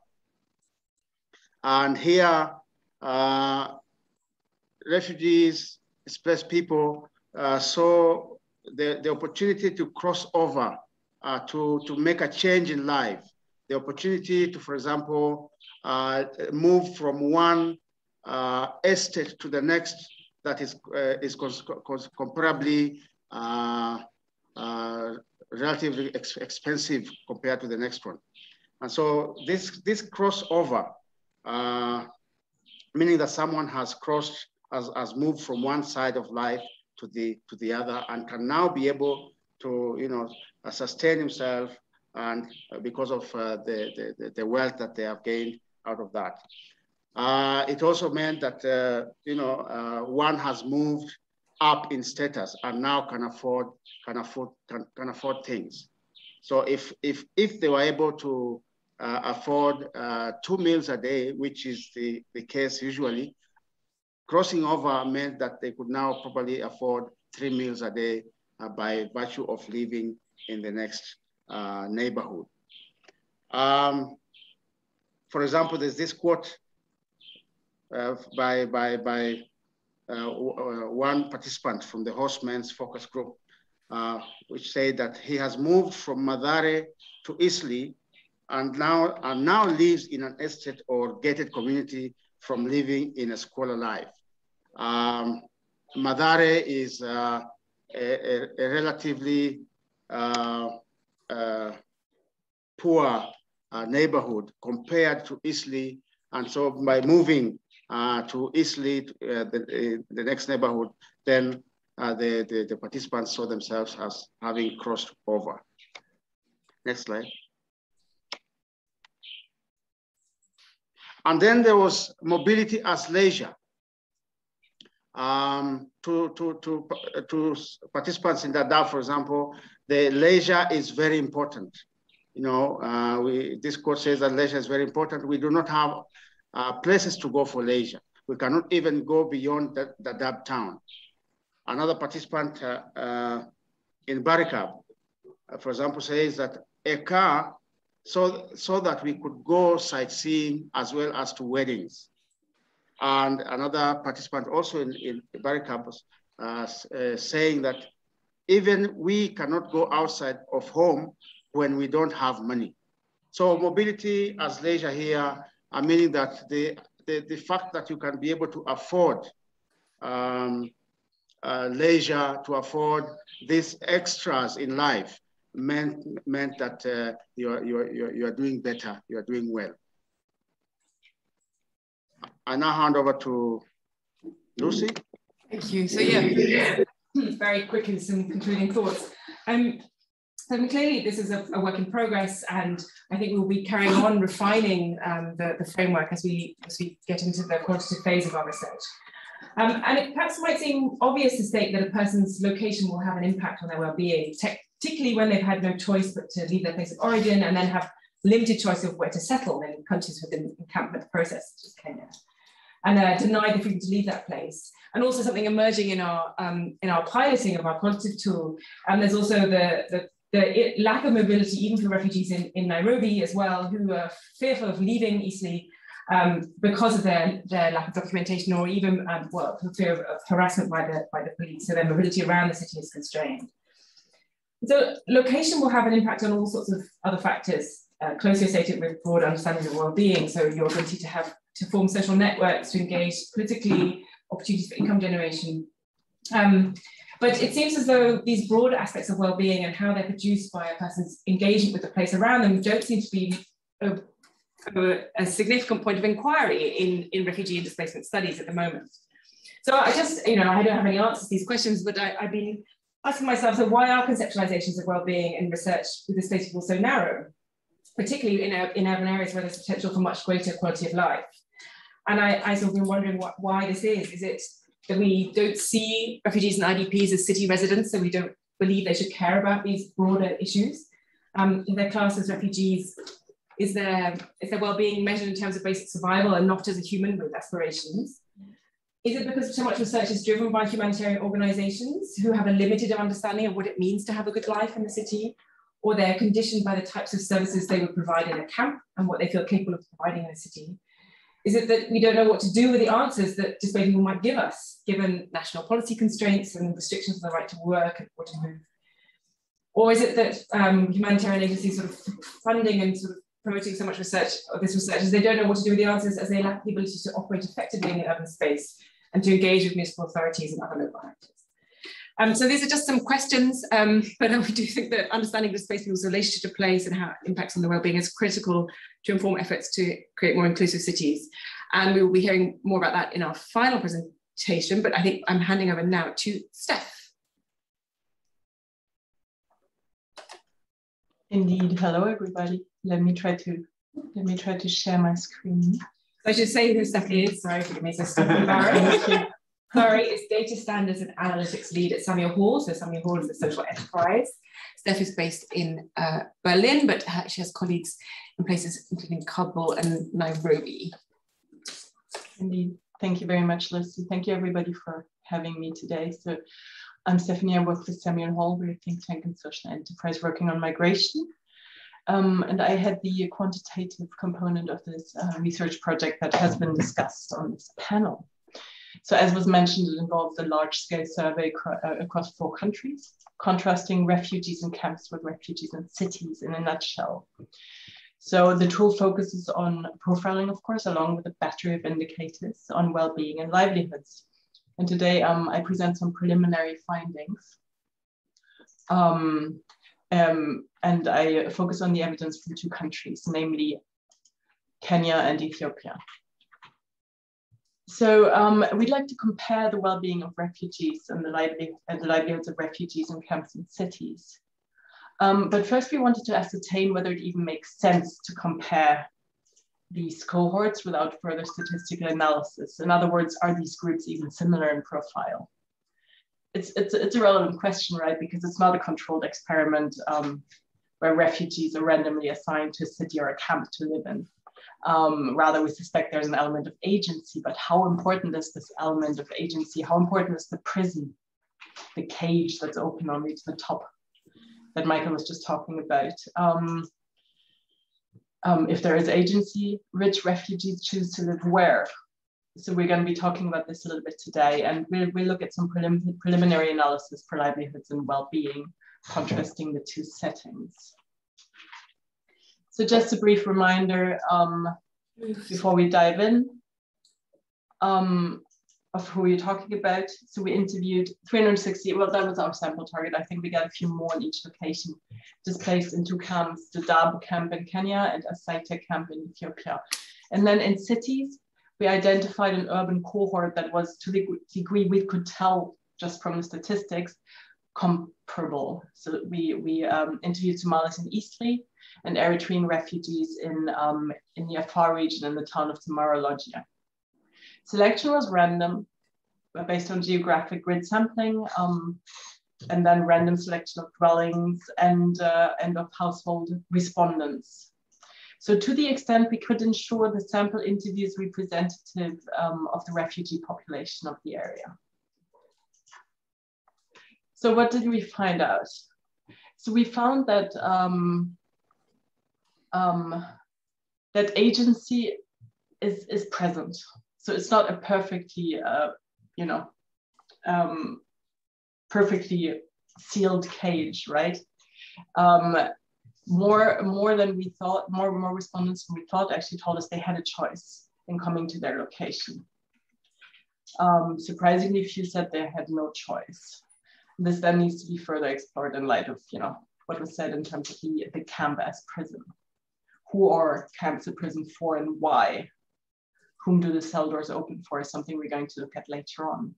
And here, refugees, displaced people, saw the opportunity to cross over, to make a change in life. The opportunity to, for example, move from one estate to the next that is comparably relatively expensive compared to the next one. And so this crossover, meaning that someone has crossed, has moved from one side of life to the other, and can now be able to sustain himself, and because of the wealth that they have gained out of that. It also meant that one has moved up in status and now can afford things. So if they were able to afford 2 meals a day, which is the case usually, crossing over meant that they could now probably afford 3 meals a day by virtue of living in the next neighborhood. For example, there's this quote by one participant from the Horsemen's Focus Group, which said that he has moved from Mathare to Eastleigh and now lives in an estate or gated community from living in a squalor life. Mathare is a relatively poor neighborhood compared to Eastleigh, and so by moving to Eastleigh, the next neighborhood, then the participants saw themselves as having crossed over. Next slide. And then there was mobility as leisure. To participants in Dadaab, for example, the leisure is very important. This quote says that leisure is very important. We do not have places to go for leisure. We cannot even go beyond the Dadaab town. Another participant in Barikab, for example, says that a car so that we could go sightseeing as well as to weddings. And another participant also in Barikab was saying that even we cannot go outside of home when we don't have money. So mobility as leisure here, meaning that the fact that you can be able to afford leisure, to afford these extras in life, meant that you are doing better, you are doing well. I now hand over to Lucy. Thank you. So yeah, very quickly some concluding thoughts. So clearly this is a work in progress, and I think we'll be carrying on refining the framework as we get into the quantitative phase of our research. And it perhaps might seem obvious to state that a person's location will have an impact on their well-being, particularly when they've had no choice but to leave their place of origin and then have limited choice of where to settle in countries within the encampment process, such as Kenya, and denied the freedom to leave that place. And also something emerging in our piloting of our quantitative tool. And there's also the lack of mobility, even for refugees in Nairobi as well, who are fearful of leaving easily because of their lack of documentation, or even for fear of harassment by the police. So their mobility around the city is constrained. So location will have an impact on all sorts of other factors closely associated with broad understanding of well-being. So your ability to form social networks, to engage politically, opportunities for income generation. But it seems as though these broad aspects of well-being and how they're produced by a person's engagement with the place around them don't seem to be a significant point of inquiry in refugee and displacement studies at the moment. So I just, I don't have any answers to these questions, but I've been asking myself, so why are conceptualizations of well-being in research with displaced people so narrow, particularly in urban areas where there's potential for much greater quality of life? And I sort of been wondering why this is. Is it that we don't see refugees and IDPs as city residents, so we don't believe they should care about these broader issues? If they're classed as refugees, is their well-being measured in terms of basic survival and not as a human with aspirations? Is it because so much research is driven by humanitarian organizations who have a limited understanding of what it means to have a good life in the city, or they're conditioned by the types of services they would provide in a camp and what they feel capable of providing in a city? Is it that we don't know what to do with the answers that displaced people might give us, given national policy constraints and restrictions on the right to work and or to move? Or is it that humanitarian agencies sort of funding and sort of promoting so much research of this research is they don't know what to do with the answers, as they lack the ability to operate effectively in the urban space and to engage with municipal authorities and other local actors? So these are just some questions, but we do think that understanding displaced people's relationship to place and how it impacts on their well-being is critical to inform efforts to create more inclusive cities. And we will be hearing more about that in our final presentation, but I think I'm handing over now to Steph. Indeed, hello everybody. Let me try to share my screen. So I should say who Steph is. Sorry, forgive me, so Steph embarrassed. Sorry, is Data Standards and Analytics Lead at Samuel Hall. So Samuel Hall is a social enterprise. Steph is based in Berlin, but she has colleagues in places including Kabul and Nairobi. Indeed. Thank you very much, Lucy. Thank you everybody for having me today. So I'm Stephanie. I work for Samuel Hall. We're a think tank and social enterprise working on migration. And I had the quantitative component of this research project that has been discussed on this panel. So as was mentioned, it involves a large-scale survey across 4 countries, contrasting refugees in camps with refugees in cities in a nutshell. So the tool focuses on profiling, of course, along with a battery of indicators on well-being and livelihoods. And today I present some preliminary findings. And I focus on the evidence from 2 countries, namely Kenya and Ethiopia. So we'd like to compare the well-being of refugees and the livelihoods of refugees in camps and cities. But first we wanted to ascertain whether it even makes sense to compare these cohorts without further statistical analysis. In other words, are these groups even similar in profile? It's a relevant question, right? Because it's not a controlled experiment where refugees are randomly assigned to a city or a camp to live in. Rather, we suspect there's an element of agency, but how important is this element of agency? How important is the prison, the cage that's open only to the top that Michael was just talking about? If there is agency, rich refugees choose to live where? So we're going to be talking about this a little bit today, and we'll look at some preliminary analysis for livelihoods and well-being, contrasting the 2 settings. So just a brief reminder before we dive in of who we're talking about. So we interviewed 360, well, that was our sample target. I think we got a few more in each location, displaced in 2 camps, the Dab camp in Kenya and Asaita camp in Ethiopia. And then in cities, we identified an urban cohort that was, to the degree we could tell just from the statistics, comparable. So we interviewed Somalis in Eastleigh and Eritrean refugees in the Afar region in the town of Tamara Lodgia. Selection was random, based on geographic grid sampling, and then random selection of dwellings and of household respondents. So to the extent we could ensure the sample interviews representative of the refugee population of the area. So what did we find out? So we found that that agency is present. So it's not a perfectly, perfectly sealed cage, right? More than we thought, more respondents than we thought actually told us they had a choice in coming to their location. Surprisingly few said they had no choice. This then needs to be further explored in light of, what was said in terms of the camp as prison. Who are camps a prison for and why? Whom do the cell doors open for is something we're going to look at later on.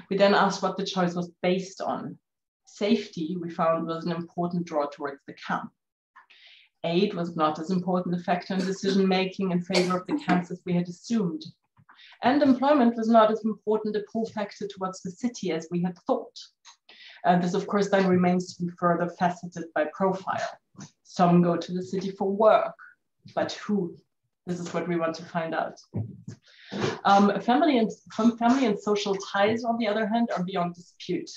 We then asked what the choice was based on. Safety, we found, was an important draw towards the camp. Aid was not as important a factor in decision-making in favor of the camps as we had assumed. And employment was not as important a pull factor towards the city as we had thought. This, of course, then remains to be further faceted by profile. Some go to the city for work, but who? This is what we want to find out. Family and social ties, on the other hand, are beyond dispute.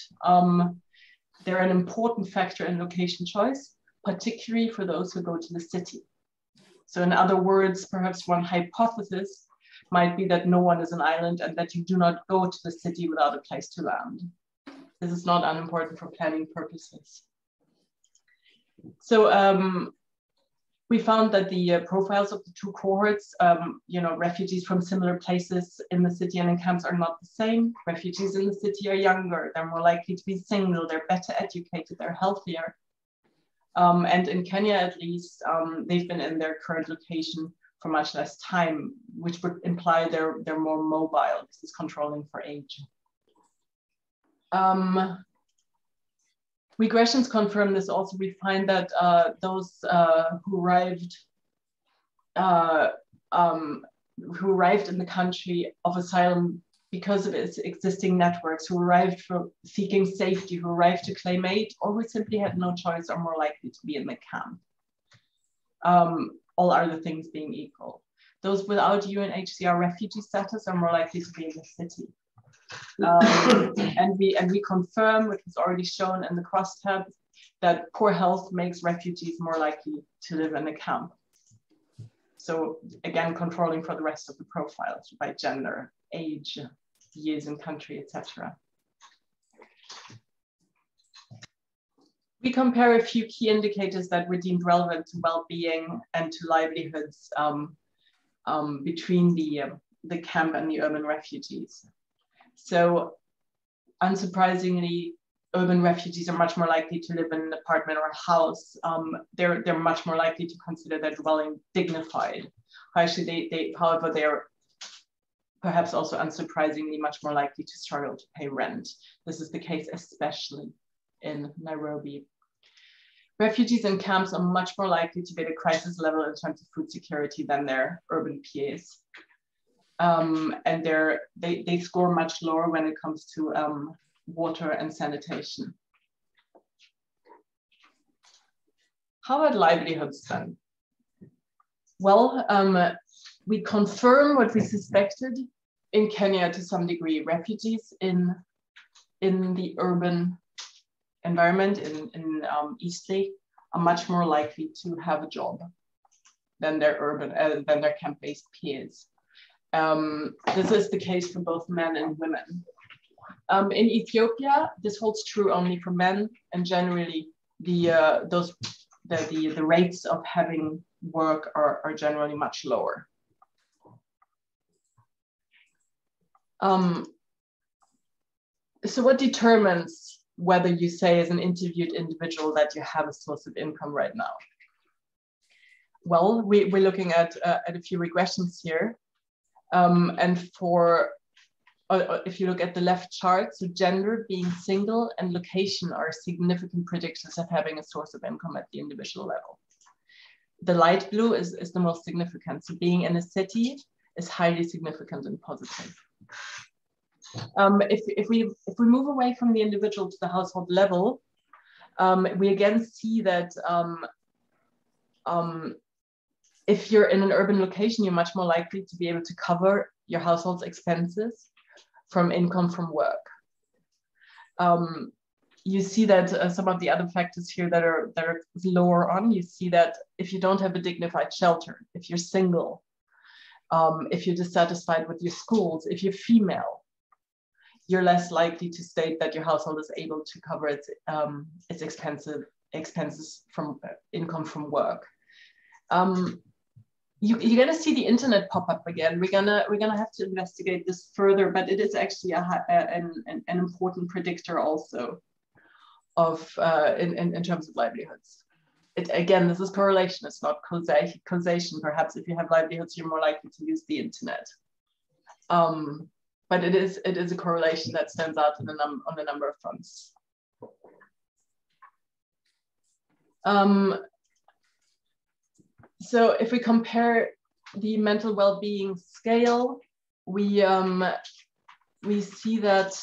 They're an important factor in location choice, particularly for those who go to the city. So in other words, perhaps one hypothesis might be that no one is an island and that you do not go to the city without a place to land. This is not unimportant for planning purposes. So we found that the profiles of the two cohorts, refugees from similar places in the city and in camps are not the same. Refugees in the city are younger, they're more likely to be single, they're better educated, they're healthier. And in Kenya, at least, they've been in their current location for much less time, which would imply they're more mobile. This is controlling for age. Regressions confirm this also. We find that those who arrived in the country of asylum because of its existing networks, who arrived for seeking safety, who arrived to claim aid, or who simply had no choice are more likely to be in the camp. All other things being equal. Those without UNHCR refugee status are more likely to be in the city. And we confirm, which was already shown in the crosstab, that poor health makes refugees more likely to live in a camp. So again, controlling for the rest of the profiles by gender, age, years in country, etc. We compare a few key indicators that were deemed relevant to well-being and to livelihoods between the camp and the urban refugees. So unsurprisingly, urban refugees are much more likely to live in an apartment or a house. They're much more likely to consider their dwelling dignified. Actually, however, they're perhaps also unsurprisingly much more likely to struggle to pay rent. This is the case especially in Nairobi. Refugees in camps are much more likely to be at a crisis level in terms of food security than their urban peers. And they score much lower when it comes to water and sanitation. How about livelihoods then? Well, we confirm what we suspected in Kenya to some degree. Refugees in the urban environment in Eastleigh are much more likely to have a job than their camp-based peers. This is the case for both men and women. In Ethiopia, this holds true only for men, and generally the rates of having work are generally much lower. So what determines whether you say as an interviewed individual that you have a source of income right now? Well, we're looking at a few regressions here. And if you look at the left chart, so gender, being single, and location are significant predictors of having a source of income at the individual level. The light blue is the most significant. So being in a city is highly significant and positive. If we move away from the individual to the household level, we again see that if you're in an urban location, you're much more likely to be able to cover your household's expenses from income from work. You see that some of the other factors here that are lower on, you see that if you don't have a dignified shelter, if you're single, if you're dissatisfied with your schools, if you're female, you're less likely to state that your household is able to cover its expenses from income from work. You're gonna see the internet pop up again. We're gonna have to investigate this further, but it is actually an important predictor also of in terms of livelihoods. Again, this is correlation, it's not causation. Perhaps if you have livelihoods, you're more likely to use the internet. But it is a correlation that stands out on a number of fronts. So if we compare the mental well-being scale, we see that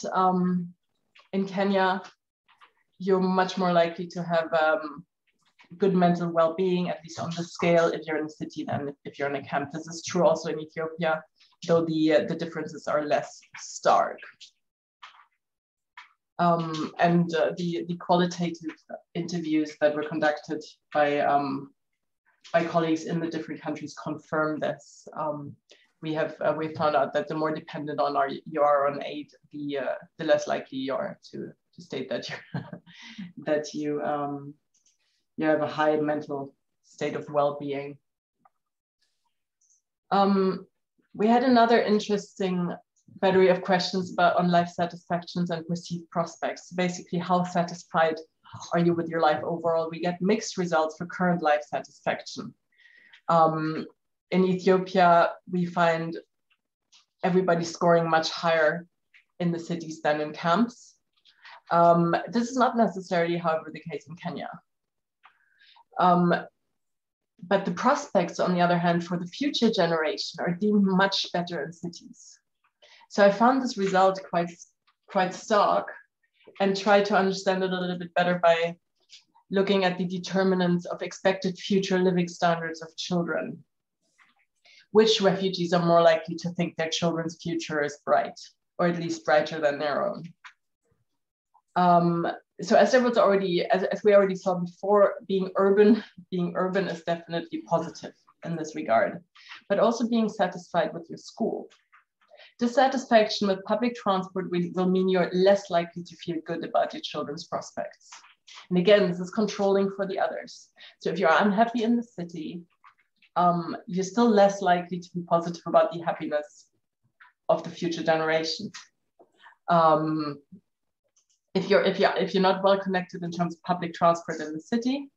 in Kenya, you're much more likely to have good mental well-being, at least on the scale, if you're in a city than if you're in a camp. This is true also in Ethiopia, though the differences are less stark. And the qualitative interviews that were conducted by colleagues in the different countries confirm this. We found out that the more dependent you are on aid, the less likely you are to state that you have a high mental state of well-being. We had another interesting battery of questions on life satisfactions and perceived prospects. Basically, how satisfied are you with your life overall? We get mixed results for current life satisfaction. In Ethiopia, we find everybody scoring much higher in the cities than in camps. This is not necessarily, however, the case in Kenya. But the prospects, on the other hand, for the future generation are deemed much better in cities. So I found this result quite stark and tried to understand it a little bit better by looking at the determinants of expected future living standards of children. Which refugees are more likely to think their children's future is bright, or at least brighter than their own? So as we already saw before, being urban is definitely positive in this regard, but also being satisfied with your school. Dissatisfaction with public transport will mean you're less likely to feel good about your children's prospects. And again, this is controlling for the others. So if you're unhappy in the city, you're still less likely to be positive about the happiness of the future generation. If you're not well connected in terms of public transport in the city,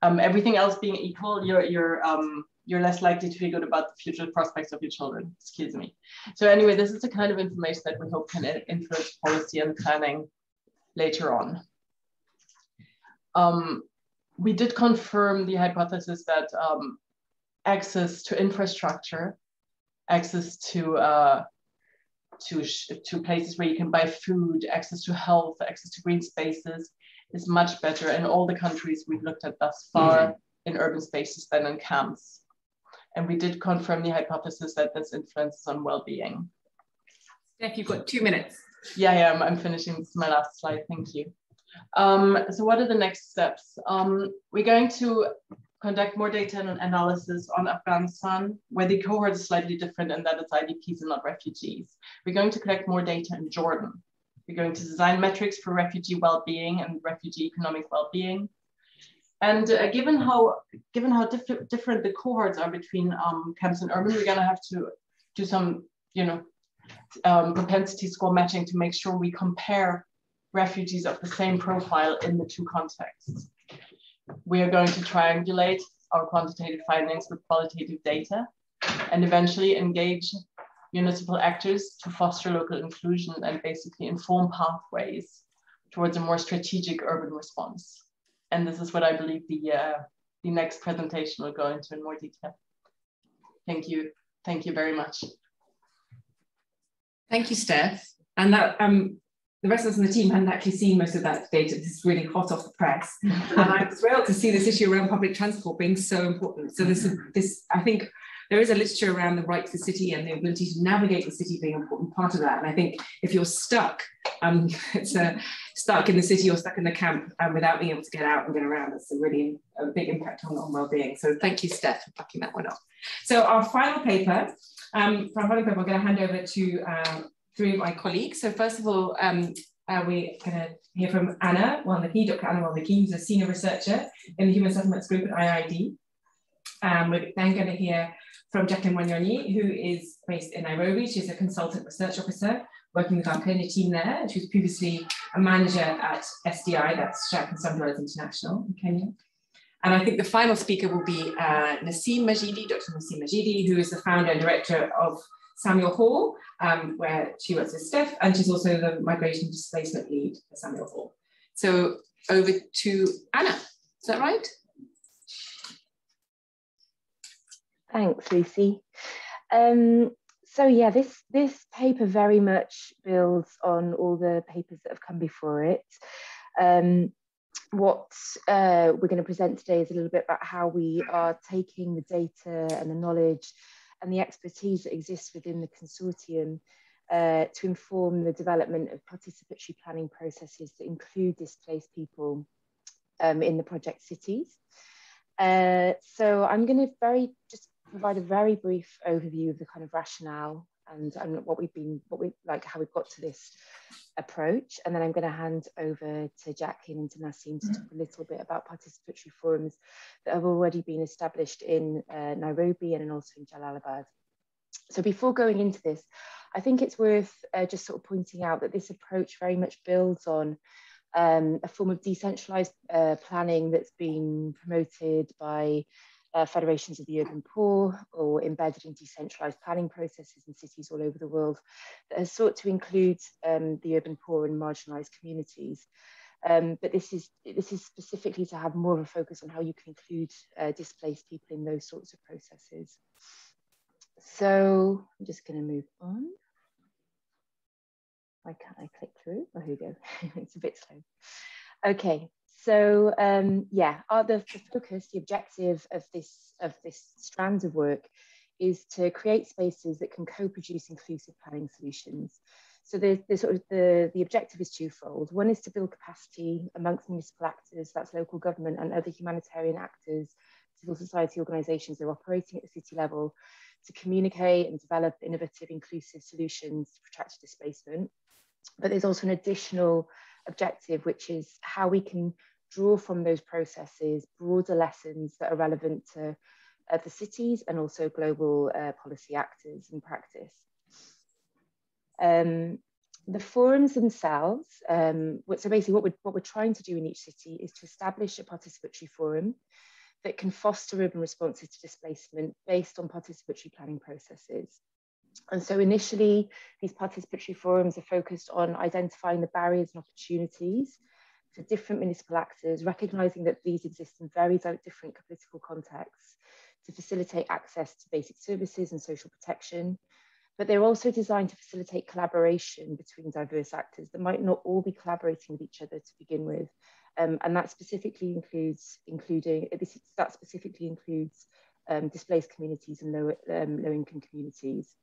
everything else being equal, you're less likely to feel good about the future prospects of your children. Excuse me. So anyway, this is the kind of information that we hope can influence policy and planning later on. We did confirm the hypothesis that access to infrastructure, access to places where you can buy food, access to health, access to green spaces is much better in all the countries we've looked at thus far in urban spaces than in camps. And we did confirm the hypothesis that this influences on well-being. Steph, you've got 2 minutes. Yeah, I'm finishing. This is my last slide, thank you. So what are the next steps? We're going to conduct more data and analysis on Afghanistan, where the cohort is slightly different in that it's IDPs and not refugees. We're going to collect more data in Jordan. We're going to design metrics for refugee well-being and refugee economic well-being. And given how different the cohorts are between camps and urban, we're gonna have to do some, propensity score matching to make sure we compare refugees of the same profile in the two contexts. We are going to triangulate our quantitative findings with qualitative data and eventually engage municipal actors to foster local inclusion and basically inform pathways towards a more strategic urban response. And this is what I believe the next presentation will go into in more detail. Thank you. Thank you very much. Thank you, Steph. And that the rest of us on the team hadn't actually seen most of that data. This is really hot off the press. And I'm thrilled to see this issue around public transport being so important. So this I think there is a literature around the right to the city and the ability to navigate the city being an important part of that. And I think if you're stuck, stuck in the city or stuck in the camp without being able to get out and get around, that's a big impact on well-being. So thank you, Steph, for picking that one up. So our final paper, I'm going to hand over to three of my colleagues. So first of all, we're going to hear from Anna Walnicki, Dr. Anna Walnicki, who's a senior researcher in the Human Settlements Group at IID. We're then going to hear from Jacqueline Wanyonyi, who is based in Nairobi. She's a consultant research officer working with our Kenya team there. She was previously a manager at SDI, that's Shack and Sunrise International in Kenya. And I think the final speaker will be Naseem Majidi, Dr. Naseem Majidi, who is the founder and director of Samuel Hall, where she works with Steph, and she's also the migration displacement lead for Samuel Hall. So over to Anna, is that right? Thanks, Lucy. So yeah, this paper very much builds on all the papers that have come before it. What we're going to present today is a little bit about how we are taking the data and the knowledge and the expertise that exists within the consortium to inform the development of participatory planning processes that include displaced people in the project cities. So I'm going to just provide a very brief overview of the kind of rationale and how we've got to this approach. And then I'm going to hand over to Jacqueline and to Naseem to talk a little bit about participatory forums that have already been established in Nairobi and also in Jalalabad. So before going into this, I think it's worth just sort of pointing out that this approach very much builds on a form of decentralized planning that's been promoted by federations of the urban poor or embedded in decentralized planning processes in cities all over the world that has sought to include the urban poor and marginalized communities. But this is specifically to have more of a focus on how you can include displaced people in those sorts of processes. So I'm just going to move on. Why can't I click through? Oh, here we go. It's a bit slow. Okay. So yeah, the focus, the objective of this strand of work is to create spaces that can co-produce inclusive planning solutions. So the objective is twofold. One is to build capacity amongst municipal actors, that's local government and other humanitarian actors, civil society organisations that are operating at the city level, to communicate and develop innovative, inclusive solutions to protracted displacement. But there's also an additional objective, which is how we can draw from those processes broader lessons that are relevant to the cities and also global policy actors in practice. The forums themselves, so basically what we're trying to do in each city is to establish a participatory forum that can foster urban responses to displacement based on participatory planning processes. And so initially, these participatory forums are focused on identifying the barriers and opportunities for different municipal actors, recognizing that these exist in very different political contexts to facilitate access to basic services and social protection. But they're also designed to facilitate collaboration between diverse actors that might not all be collaborating with each other to begin with. And that specifically includes displaced communities and low-income communities,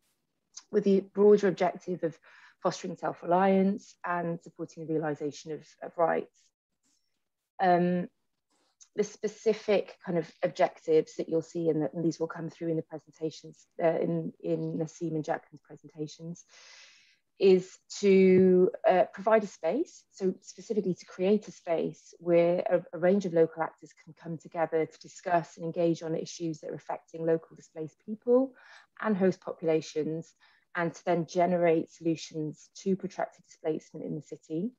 with the broader objective of fostering self-reliance and supporting the realisation of rights. The specific kind of objectives that you'll see, and these will come through in the presentations, in Naseem and Jacqueline's presentations, is to provide a space, so specifically to create a space where a range of local actors can come together to discuss and engage on issues that are affecting local displaced people and host populations, and to then generate solutions to protracted displacement in the city.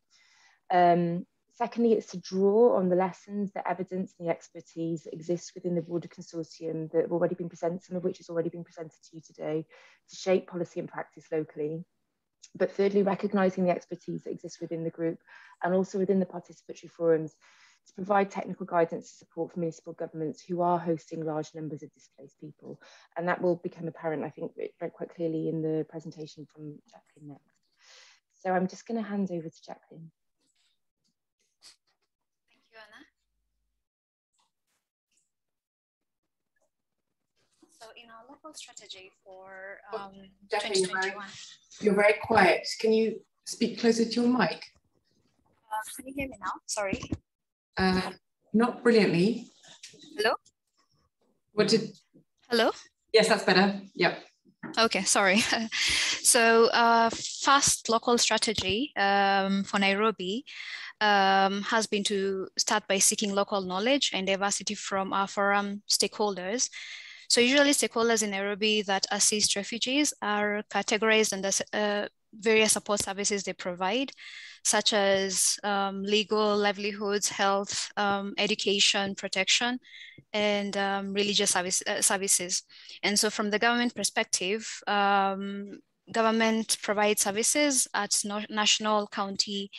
Secondly, it's to draw on the lessons, the evidence, and the expertise that exists within the broader consortium that have already been presented, some of which has already been presented to you today, to shape policy and practice locally. But thirdly, recognising the expertise that exists within the group and also within the participatory forums to provide technical guidance and support for municipal governments who are hosting large numbers of displaced people. And that will become apparent, I think, very quite clearly in the presentation from Jacqueline next. So I'm just going to hand over to Jacqueline. Thank you, Anna. So in our local strategy for Jacqueline, 2021. You're very quiet. Can you speak closer to your mic? Can you hear me now? Sorry. Not brilliantly. Hello? Hello? Yes, that's better. Yep. Okay, sorry. So fast local strategy for Nairobi has been to start by seeking local knowledge and diversity from our forum stakeholders. So usually stakeholders in Nairobi that assist refugees are categorized under various support services they provide, such as legal, livelihoods, health, education, protection, and religious services. And so from the government perspective, government provides services at national, county,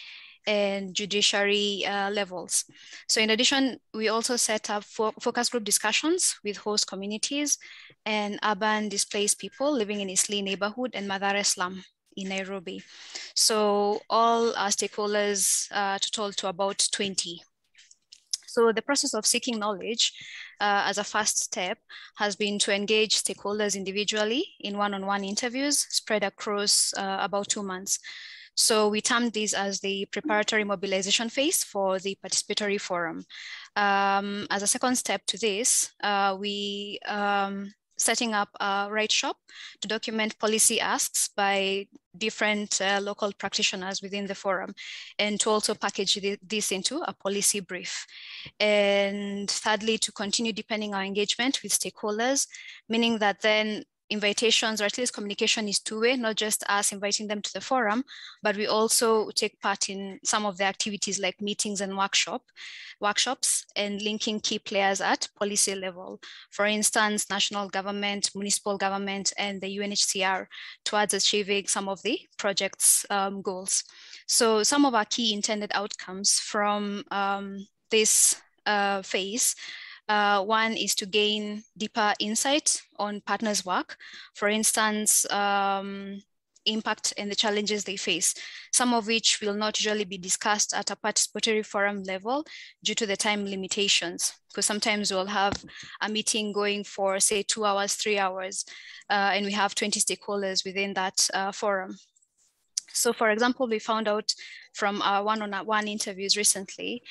and judiciary levels. So in addition, we also set up focus group discussions with host communities and urban displaced people living in Eastleigh neighborhood and Mathare slum in Nairobi. So all our stakeholders total to about 20. So the process of seeking knowledge as a first step has been to engage stakeholders individually in one-on-one interviews spread across about 2 months. So we termed this as the preparatory mobilization phase for the Participatory Forum. As a second step to this, we setting up a write shop to document policy asks by different local practitioners within the forum, and to also package this into a policy brief. And thirdly, to continue deepening our engagement with stakeholders, meaning that then invitations, or at least communication, is two-way, not just us inviting them to the forum, but we also take part in some of the activities like meetings and workshops, and linking key players at policy level. For instance, national government, municipal government, and the UNHCR towards achieving some of the project's goals. So some of our key intended outcomes from this phase. One is to gain deeper insight on partners' work. For instance, impact and the challenges they face, some of which will not usually be discussed at a participatory forum level due to the time limitations. Because sometimes we'll have a meeting going for, say, 2 hours, 3 hours, and we have 20 stakeholders within that forum. So for example, we found out from our one-on-one interviews recently,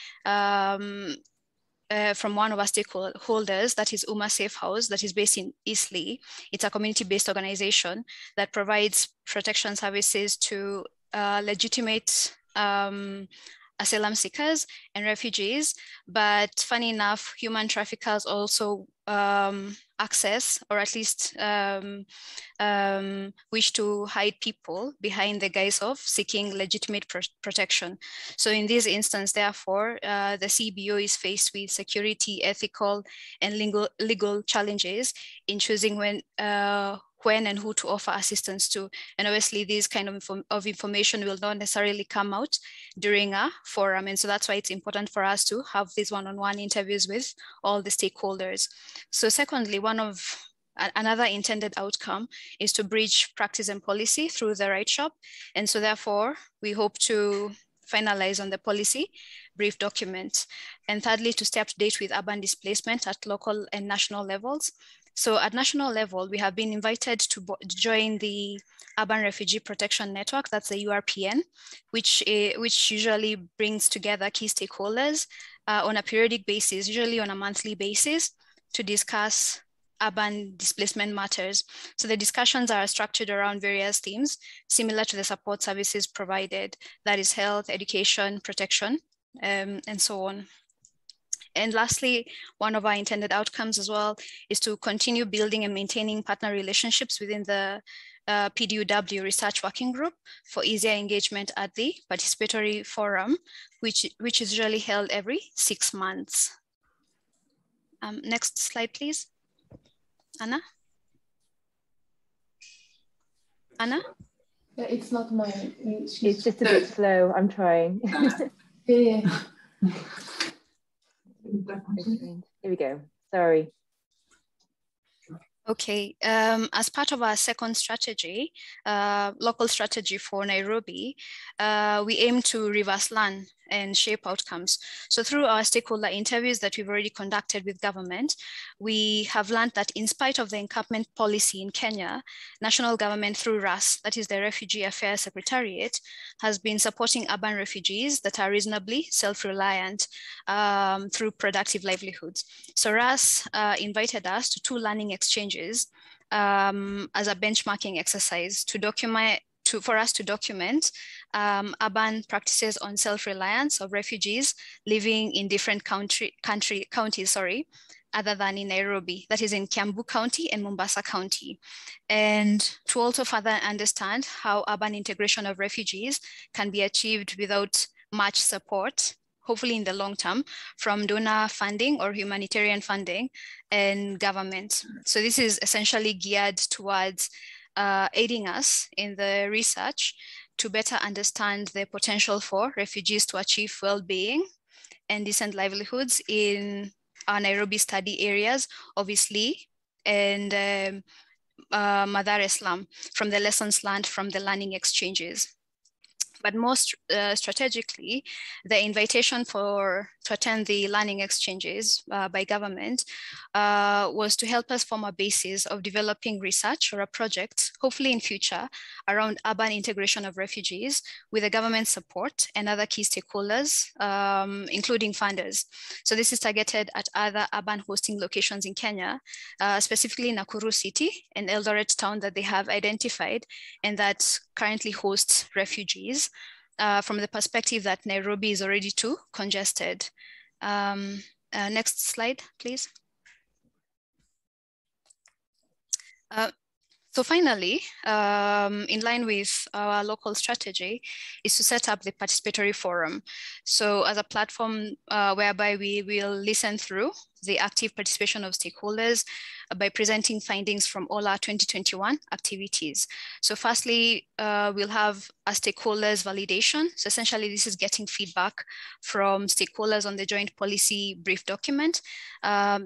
from one of our stakeholders, that is Uma Safe House, that is based in Eastleigh. It's a community-based organization that provides protection services to legitimate asylum seekers and refugees. But funny enough, human traffickers also access, or at least wish to hide people behind the guise of seeking legitimate protection. So in this instance, therefore, the CBO is faced with security, ethical, and legal challenges in choosing when and who to offer assistance to. And obviously this kind of information will not necessarily come out during a forum. And so that's why it's important for us to have these one-on-one interviews with all the stakeholders. So secondly, another intended outcome is to bridge practice and policy through the write shop. And so therefore, we hope to finalize on the policy brief document. And thirdly, to stay up to date with urban displacement at local and national levels. So at national level, we have been invited to join the Urban Refugee Protection Network, that's the URPN, which usually brings together key stakeholders on a periodic basis, usually on a monthly basis, to discuss urban displacement matters. So the discussions are structured around various themes, similar to the support services provided, that is health, education, protection, and so on. And lastly, one of our intended outcomes as well is to continue building and maintaining partner relationships within the PDUW Research Working Group for easier engagement at the Participatory Forum, which is usually held every 6 months. Next slide, please. Anna? Anna? Yeah, it's not my... It's just a bit slow, I'm trying. Yeah. Here we go. Sorry. Okay, as part of our second strategy, local strategy for Nairobi, we aim to reverse learn and shape outcomes. So through our stakeholder interviews that we've already conducted with government, we have learned that in spite of the encampment policy in Kenya, national government through RAS, that is the Refugee Affairs Secretariat, has been supporting urban refugees that are reasonably self-reliant through productive livelihoods. So RAS invited us to 2 learning exchanges as a benchmarking exercise to document for us to document urban practices on self-reliance of refugees living in different counties, other than in Nairobi, that is in Kiambu County and Mombasa County. And to also further understand how urban integration of refugees can be achieved without much support, hopefully in the long term, from donor funding or humanitarian funding and government. So this is essentially geared towards aiding us in the research to better understand the potential for refugees to achieve well-being and decent livelihoods in our Nairobi study areas, obviously, and Madar Islam, from the lessons learned from the learning exchanges. But most strategically, the invitation to attend the learning exchanges by government was to help us form a basis of developing research or a project, hopefully in future, around urban integration of refugees with the government support and other key stakeholders, including funders. So this is targeted at other urban hosting locations in Kenya, specifically Nakuru City and Eldoret town that they have identified and that currently hosts refugees. From the perspective that Nairobi is already too congested. Next slide, please. So finally, in line with our local strategy, is to set up the Participatory Forum. So as a platform whereby we will listen through the active participation of stakeholders by presenting findings from all our 2021 activities. So firstly, we'll have a stakeholders validation. So essentially this is getting feedback from stakeholders on the joint policy brief document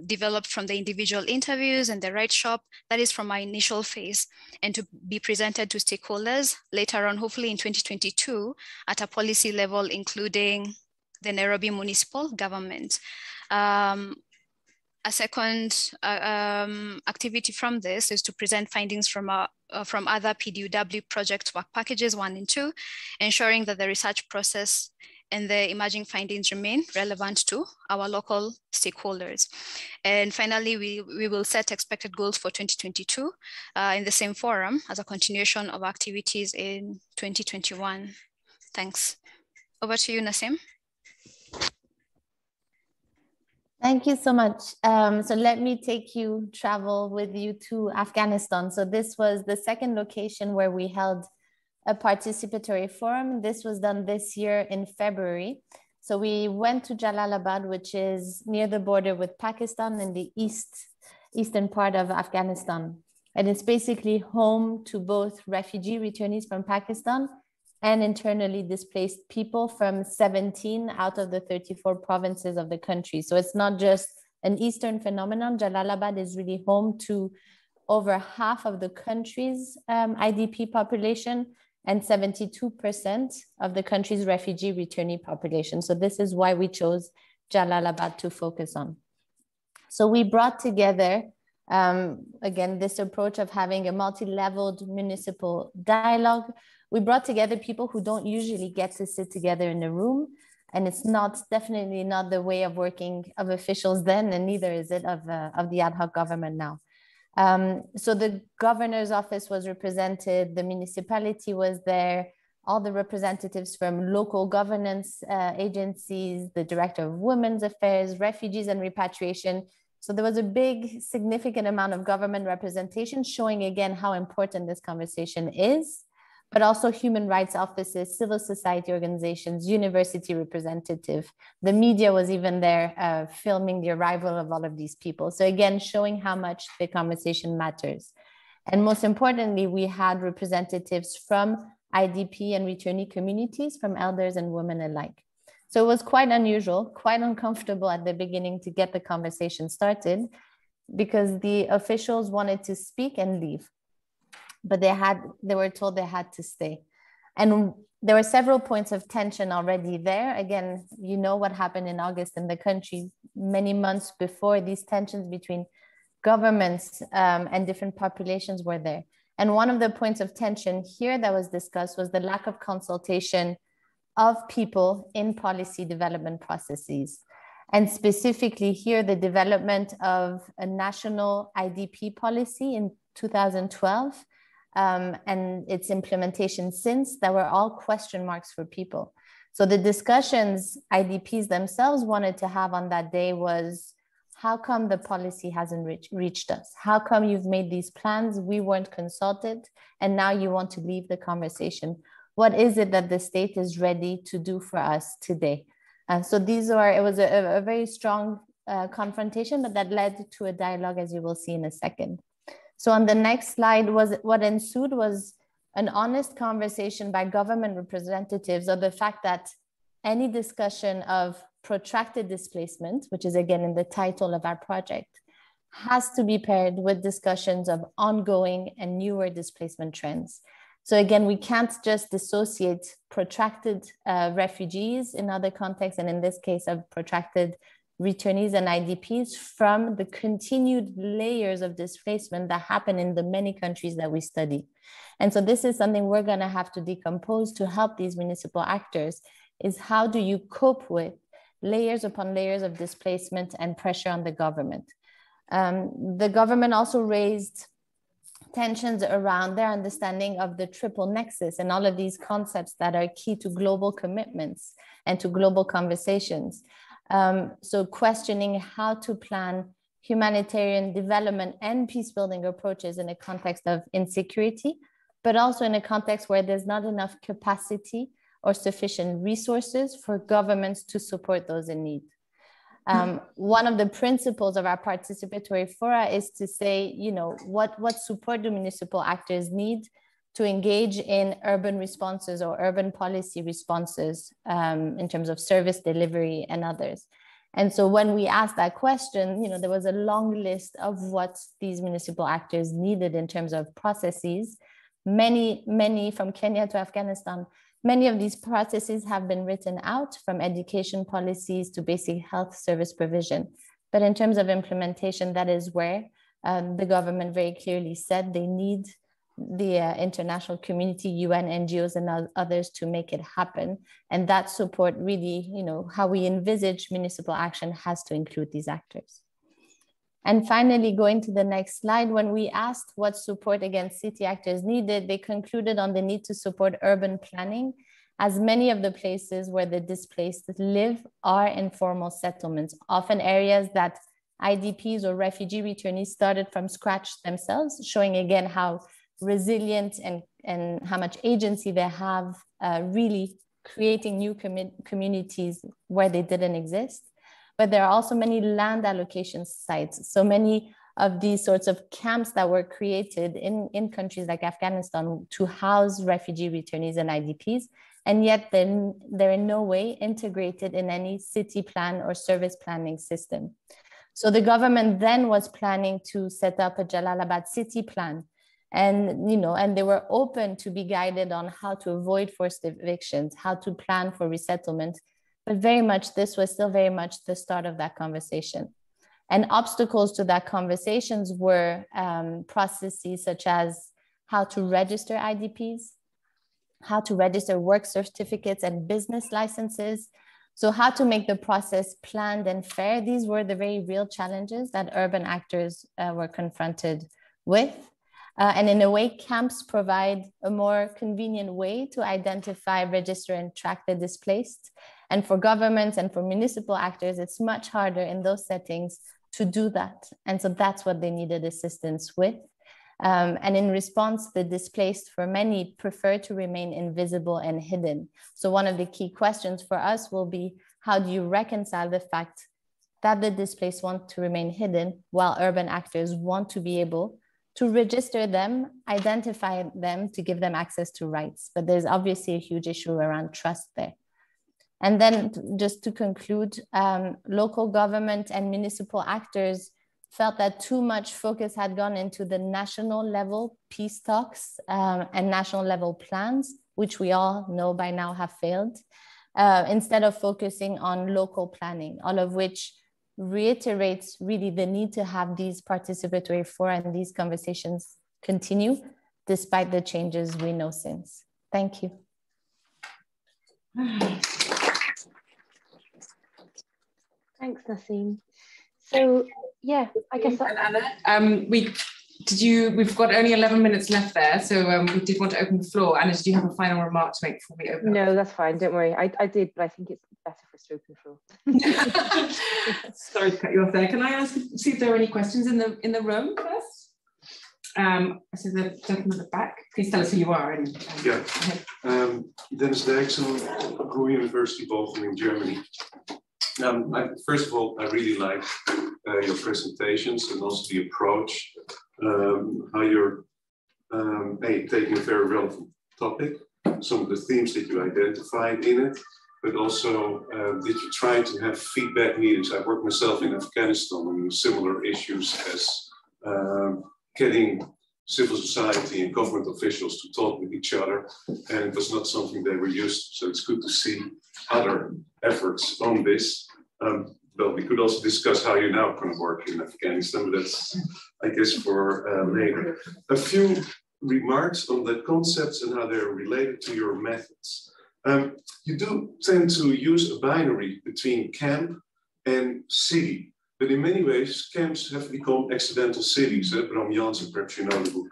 developed from the individual interviews and the write shop. That is from our initial phase, and to be presented to stakeholders later on, hopefully in 2022 at a policy level, including the Nairobi municipal government. A second activity from this is to present findings from other PDUW project work packages 1 and 2, ensuring that the research process and the emerging findings remain relevant to our local stakeholders. And finally, we will set expected goals for 2022 in the same forum as a continuation of activities in 2021. Thanks. Over to you, Nasim. Thank you so much. So let me travel with you to Afghanistan. So this was the second location where we held a participatory forum. This was done this year in February. So we went to Jalalabad, which is near the border with Pakistan in the eastern part of Afghanistan. And it's basically home to both refugee returnees from Pakistan and internally displaced people from 17 out of the 34 provinces of the country. So it's not just an Eastern phenomenon. Jalalabad is really home to over half of the country's IDP population and 72% of the country's refugee returnee population. So this is why we chose Jalalabad to focus on. So we brought together, again, this approach of having a multi-leveled municipal dialogue. We brought together people who don't usually get to sit together in a room, and it's definitely not the way of working of officials then, and neither is it of the ad hoc government now. So the governor's office was represented, the municipality was there, all the representatives from local governance agencies, the director of women's affairs, refugees and repatriation. So there was a big, significant amount of government representation, showing again how important this conversation is, but also human rights offices, civil society organizations, university representative. The media was even there filming the arrival of all of these people. So again, showing how much the conversation matters. And most importantly, we had representatives from IDP and returnee communities, from elders and women alike. So it was quite unusual, quite uncomfortable at the beginning to get the conversation started, because the officials wanted to speak and leave, but they were told they had to stay. And there were several points of tension already there. Again, you know what happened in August in the country many months before. These tensions between governments and different populations were there. And one of the points of tension here that was discussed was the lack of consultation of people in policy development processes. And specifically here, the development of a national IDP policy in 2012 and its implementation since, that were all question marks for people. So the discussions IDPs themselves wanted to have on that day was, how come the policy hasn't reached us? How come you've made these plans, we weren't consulted, and now you want to leave the conversation? What is it that the state is ready to do for us today? So it was a very strong confrontation, but that led to a dialogue, as you will see in a second. So on the next slide, what ensued was an honest conversation by government representatives of the fact that any discussion of protracted displacement, which is again in the title of our project, has to be paired with discussions of ongoing and newer displacement trends. So again, we can't just dissociate protracted refugees in other contexts, and in this case of protracted returnees and IDPs, from the continued layers of displacement that happen in the many countries that we study. And so this is something we're going to have to decompose to help these municipal actors, is how do you cope with layers upon layers of displacement and pressure on the government? The government also raised tensions around their understanding of the triple nexus and all of these concepts that are key to global commitments and to global conversations. So questioning how to plan humanitarian development and peace building approaches in a context of insecurity, but also in a context where there's not enough capacity or sufficient resources for governments to support those in need. One of the principles of our participatory fora is to say, you know, what support do municipal actors need to engage in urban responses or urban policy responses in terms of service delivery and others. And so when we asked that question, you know, there was a long list of what these municipal actors needed in terms of processes. Many from Kenya to Afghanistan, many of these processes have been written out, from education policies to basic health service provision. But in terms of implementation, that is where the government very clearly said they need the international community, UN, NGOs, and others to make it happen. And that support really, you know, how we envisage municipal action has to include these actors. And finally, going to the next slide, when we asked what support against city actors needed, they concluded on the need to support urban planning, as many of the places where the displaced live are informal settlements, often areas that IDPs or refugee returnees started from scratch themselves, showing again how resilient and how much agency they have, really creating new communities where they didn't exist. But there are also many land allocation sites. So many of these sorts of camps that were created in countries like Afghanistan to house refugee returnees and IDPs, and yet they're in no way integrated in any city plan or service planning system. So the government then was planning to set up a Jalalabad city plan. And, you know, and they were open to be guided on how to avoid forced evictions, how to plan for resettlement. But very much, this was still very much the start of that conversation. And obstacles to that conversations were processes such as how to register IDPs, how to register work certificates and business licenses. So how to make the process planned and fair. These were the very real challenges that urban actors were confronted with. And in a way, camps provide a more convenient way to identify, register, and track the displaced. And for governments and for municipal actors, it's much harder in those settings to do that. And so that's what they needed assistance with. And in response, the displaced, for many, prefer to remain invisible and hidden. So one of the key questions for us will be, how do you reconcile the fact that the displaced want to remain hidden while urban actors want to be able to register them, identify them, to give them access to rights? But there's obviously a huge issue around trust there. And then just to conclude, local government and municipal actors felt that too much focus had gone into the national level peace talks and national level plans, which we all know by now have failed, instead of focusing on local planning, all of which reiterates really the need to have these participatory fora and these conversations continue despite the changes we know since. Thank you. Thanks, Nasim. So yeah, I guess that, Anna, we've got only 11 minutes left there, so we did want to open the floor. Anna, did you have a final remark to make before we open? No, that's fine, don't worry. I did, but I think it's better for us to open the floor. Sorry to cut you off there. Can I ask, see if there are any questions in the room first? I see the gentleman at the back. Please tell us who you are. Yeah, Dennis Dijksel, Groen University, Bochum in Germany. First of all, I really like your presentations and also the approach, how you're taking a very relevant topic, some of the themes that you identified in it, but also did you try to have feedback meetings? I worked myself in Afghanistan on similar issues as getting civil society and government officials to talk with each other, and it was not something they were used to. So it's good to see other efforts on this. Well, we could also discuss how you now can work in Afghanistan, but that's, I guess, for later. A few remarks on the concepts and how they're related to your methods. You do tend to use a binary between camp and city. But in many ways, camps have become accidental cities. Bram Jansen, perhaps you know the book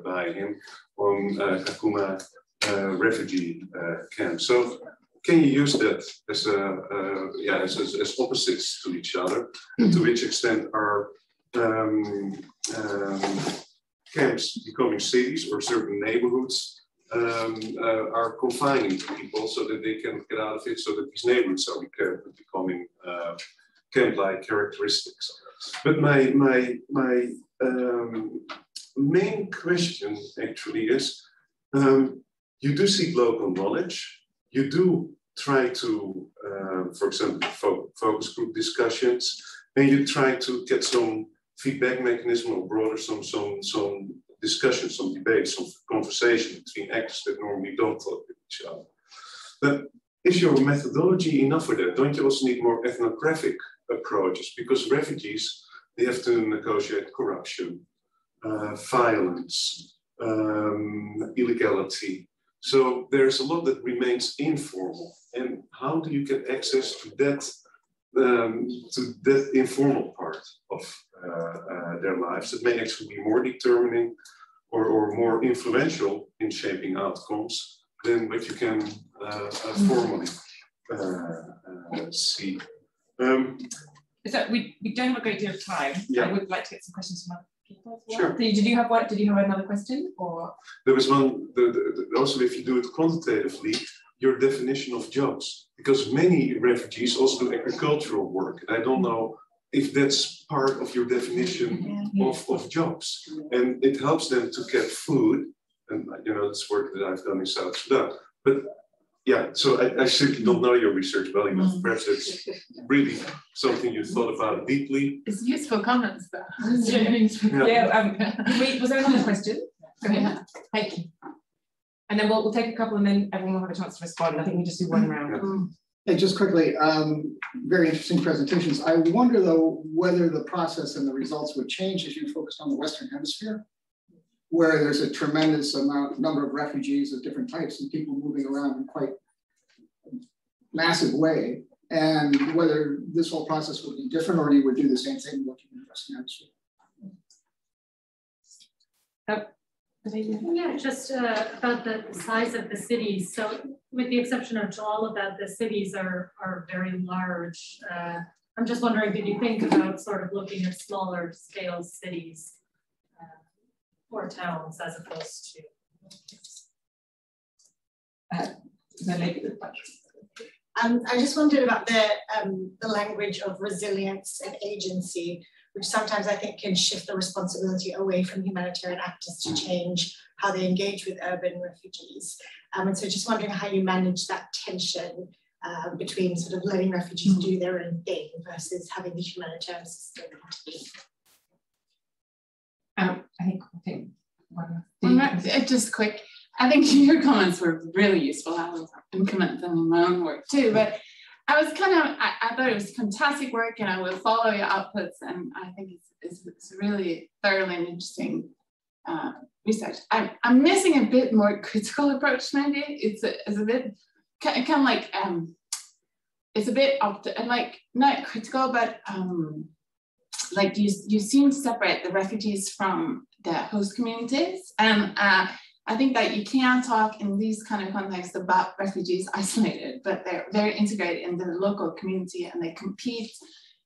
by him, on Kakuma refugee camp. So can you use that as opposites to each other? And to which extent are camps becoming cities, or certain neighborhoods are confining to people so that they can get out of it, so that these neighborhoods are becoming camp-like characteristics. But my main question actually is, you do seek local knowledge, you do try to, for example, focus group discussions, and you try to get some feedback mechanism, or broader, some discussion, some debate, some conversation between actors that normally don't talk with each other. But is your methodology enough for that? Don't you also need more ethnographic approaches? Because refugees, they have to negotiate corruption, violence, illegality. So there's a lot that remains informal. And how do you get access to that informal part of their lives that may actually be more determining or more influential in shaping outcomes than what you can formally see? So we don't have a great deal of time. Yeah. I would like to get some questions from other people as well. Sure. Did you have one? Did you have another question? Or there was one. Also, if you do it quantitatively, your definition of jobs, because many refugees also do agricultural work, and I don't know if that's part of your definition of jobs, and it helps them to get food. And that's work that I've done in South Sudan. But yeah, so I simply don't know your research well enough. Perhaps it's really something you thought about deeply. It's useful comments, though. was there another question? Go ahead. Thank you. And then we'll take a couple, and then everyone will have a chance to respond. I think we just do one round. Hey, just quickly, very interesting presentations. I wonder, though, whether the process and the results would change as you focused on the Western Hemisphere, where there's a tremendous number of refugees of different types and people moving around in quite a massive way, and whether this whole process would be different, or you would do the same thing looking in the Western Hemisphere. Yeah, just about the size of the cities. So with the exception of Jalalabad, the cities are very large. I'm just wondering, did you think about sort of looking at smaller scale cities or towns as opposed to? I just wondered about the language of resilience and agency, which sometimes I think can shift the responsibility away from humanitarian actors to change how they engage with urban refugees. And so just wondering how you manage that tension between sort of letting refugees do their own thing versus having the humanitarian system intervene. Just quick. I think your comments were really useful. I will implement them in my own work too. But I was I thought it was fantastic work, and I will follow your outputs. And I think it's really thoroughly and interesting research. I'm missing a bit more critical approach. Maybe it's a bit kind of like it's a bit like not critical, but like you seem to separate the refugees from the host communities, and I think that you can't talk in these kind of contexts about refugees isolated, but they're very integrated in the local community, and they compete,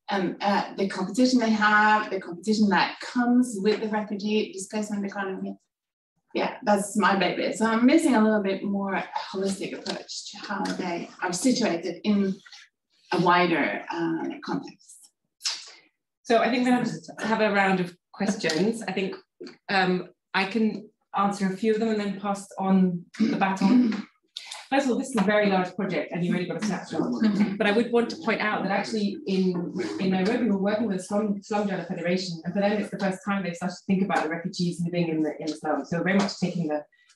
and the competition they have, the competition that comes with the refugee displacement economy. Yeah, that's my baby. So I'm missing a little bit more holistic approach to how they are situated in a wider context. So I think we're going to have a round of questions. I think I can answer a few of them and then pass on the baton. First of all, this is a very large project and you already got a snapshot. But I would want to point out that actually in Nairobi, we're working with Slum Dweller Federation, and for them it's the first time they've started to think about the refugees living in the slums. So very much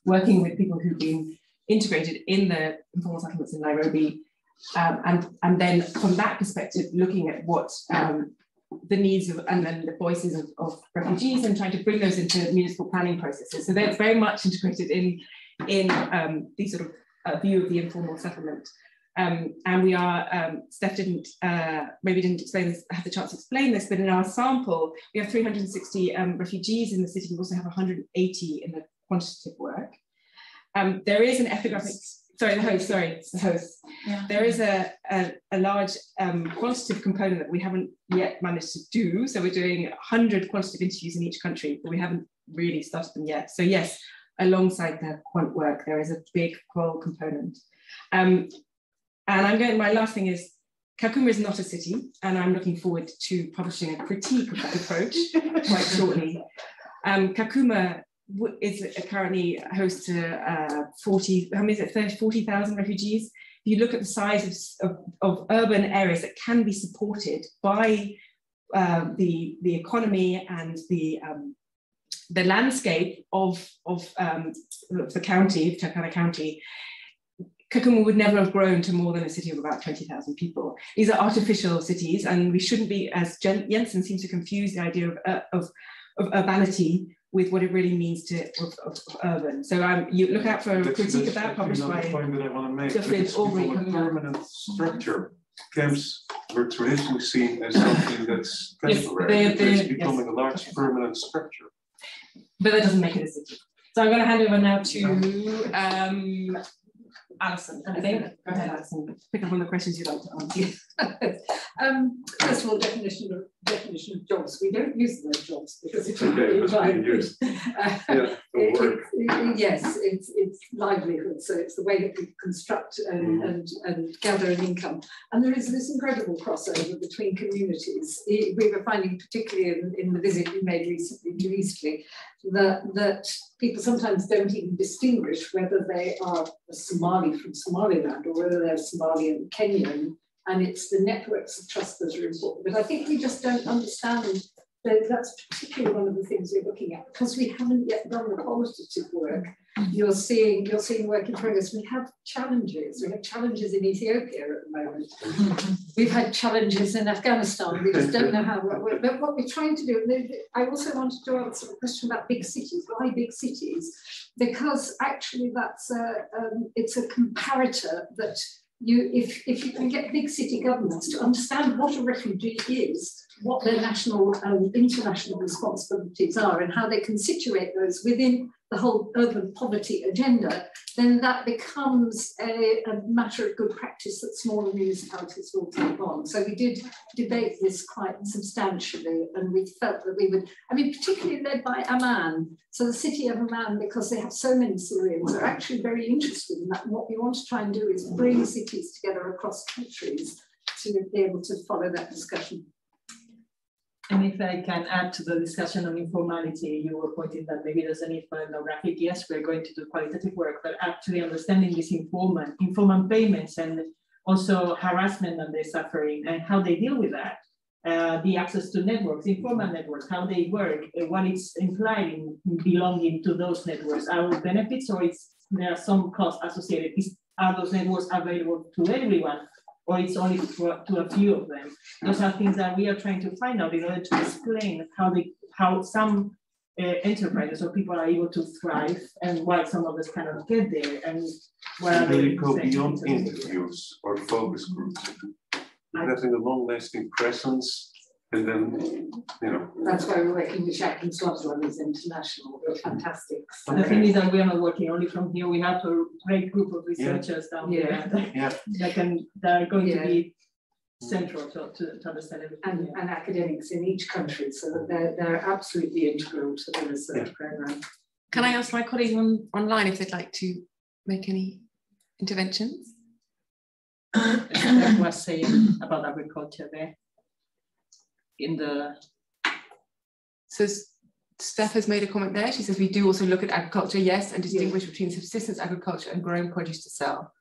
working with people who've been integrated in the informal settlements in Nairobi, and then from that perspective, looking at what the needs of and then the voices of refugees and trying to bring those into municipal planning processes. So that's very much integrated in the sort of view of the informal settlement. And we are, Steph didn't explain this, have the chance to explain this, but in our sample, we have 360 refugees in the city. We also have 180 in the quantitative work. There is an ethnographic, the host. Yeah. There is a large quantitative component that we haven't yet managed to do. So we're doing 100 quantitative interviews in each country, but we haven't really started them yet. So yes, alongside the quant work, there is a big qual component. And my last thing is, Kakuma is not a city, and I'm looking forward to publishing a critique of that approach quite shortly. Kakuma is currently host to 40,000 refugees. If you look at the size of urban areas that can be supported by the economy and the landscape of the county, Turkana County, Kakuma would never have grown to more than a city of about 20,000 people. These are artificial cities, and we shouldn't be, as Jensen seems to confuse the idea of urbanity with what it really means of urban. So you look out for a critique of that published by point that I want to make. It's a permanent structure. Camps were traditionally seen as something that's temporary. It's becoming a large permanent structure. But that doesn't make it a city. So I'm going to hand over now to Alison, I think. Go ahead, Alison. Pick up on the questions you'd like to answer. First of all, definition of jobs. We don't use those jobs because it's yes, it's livelihood. So it's the way that we construct and gather an income. And there is this incredible crossover between communities. We were finding, particularly in the visit we made recently to Eastleigh, that people sometimes don't even distinguish whether they are a Somali from Somaliland or whether they're Somali and Kenyan, and it's the networks of trust that are important. But I think we just don't understand that that's particularly one of the things we're looking at, because we haven't yet done the qualitative work. You're seeing work in progress. We have challenges. We have challenges in Ethiopia at the moment. We've had challenges in Afghanistan. We just don't know how. But what we're trying to do, I also wanted to answer a question about big cities. Why big cities? Because actually it's a comparator that if you can get big city governments to understand what a refugee is, what their national and international responsibilities are, and how they can situate those within the whole urban poverty agenda, then that becomes a matter of good practice that smaller municipalities will take on. So we did debate this quite substantially, and we felt that we would, particularly led by Amman. So the city of Amman, because they have so many Syrians, are actually very interested in that. And what we want to try and do is bring cities together across countries to be able to follow that discussion. And if I can add to the discussion on informality, you were pointing that maybe there's a need for ethnographic. Yes, we're going to do qualitative work, but actually understanding these informal payments and also harassment that they're suffering and how they deal with that. The access to networks, informal networks, how they work, what it's implying belonging to those networks. Are there benefits, or there are some costs associated? Are those networks available to everyone, or it's only to a few of them? Those are things that we are trying to find out in order to explain how some enterprises or people are able to thrive and why some of us cannot get there, and what are they go beyond interviews or focus groups. Having a long-lasting presence, and then, That's why we're working with Jack and Swansland is international. They're fantastic. The thing is that we are not working only from here. We have a great group of researchers down there that are going to be central to understand everything. And academics in each country, so that they're absolutely integral to the research program. Can I ask my colleagues online if they'd like to make any interventions? Steph was saying about agriculture there. So Steph has made a comment there. She says we do also look at agriculture, yes, and distinguish between subsistence agriculture and growing produce to sell.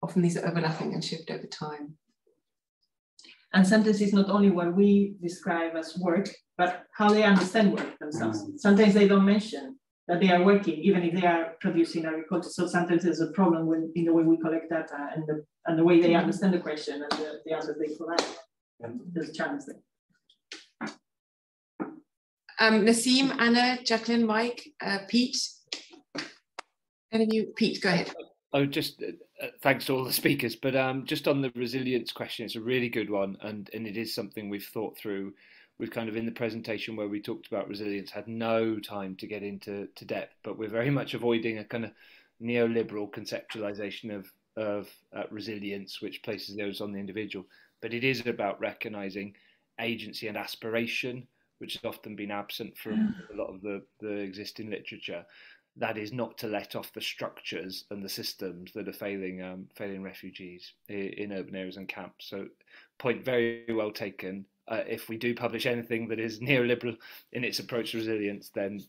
Often these are overlapping and shift over time. And sometimes it's not only what we describe as work, but how they understand work themselves. Sometimes they don't mention that they are working, even if they are producing agriculture. So sometimes there's a problem in the way we collect data and the way they understand the question and the answers they provide. There's a challenge there. Nassim, Anna, Jacqueline, Mike, Pete. Any of you? Pete, go ahead. Oh, just thanks to all the speakers, but just on the resilience question, it's a really good one, and it is something we've thought through. We've kind of, in the presentation where we talked about resilience, had no time to get into depth, but we're very much avoiding a kind of neoliberal conceptualization of resilience, which places those on the individual. But it is about recognizing agency and aspiration, which has often been absent from a lot of the existing literature. That is not to let off the structures and the systems that are failing refugees in urban areas and camps. So point very well taken. If we do publish anything that is neoliberal in its approach to resilience, then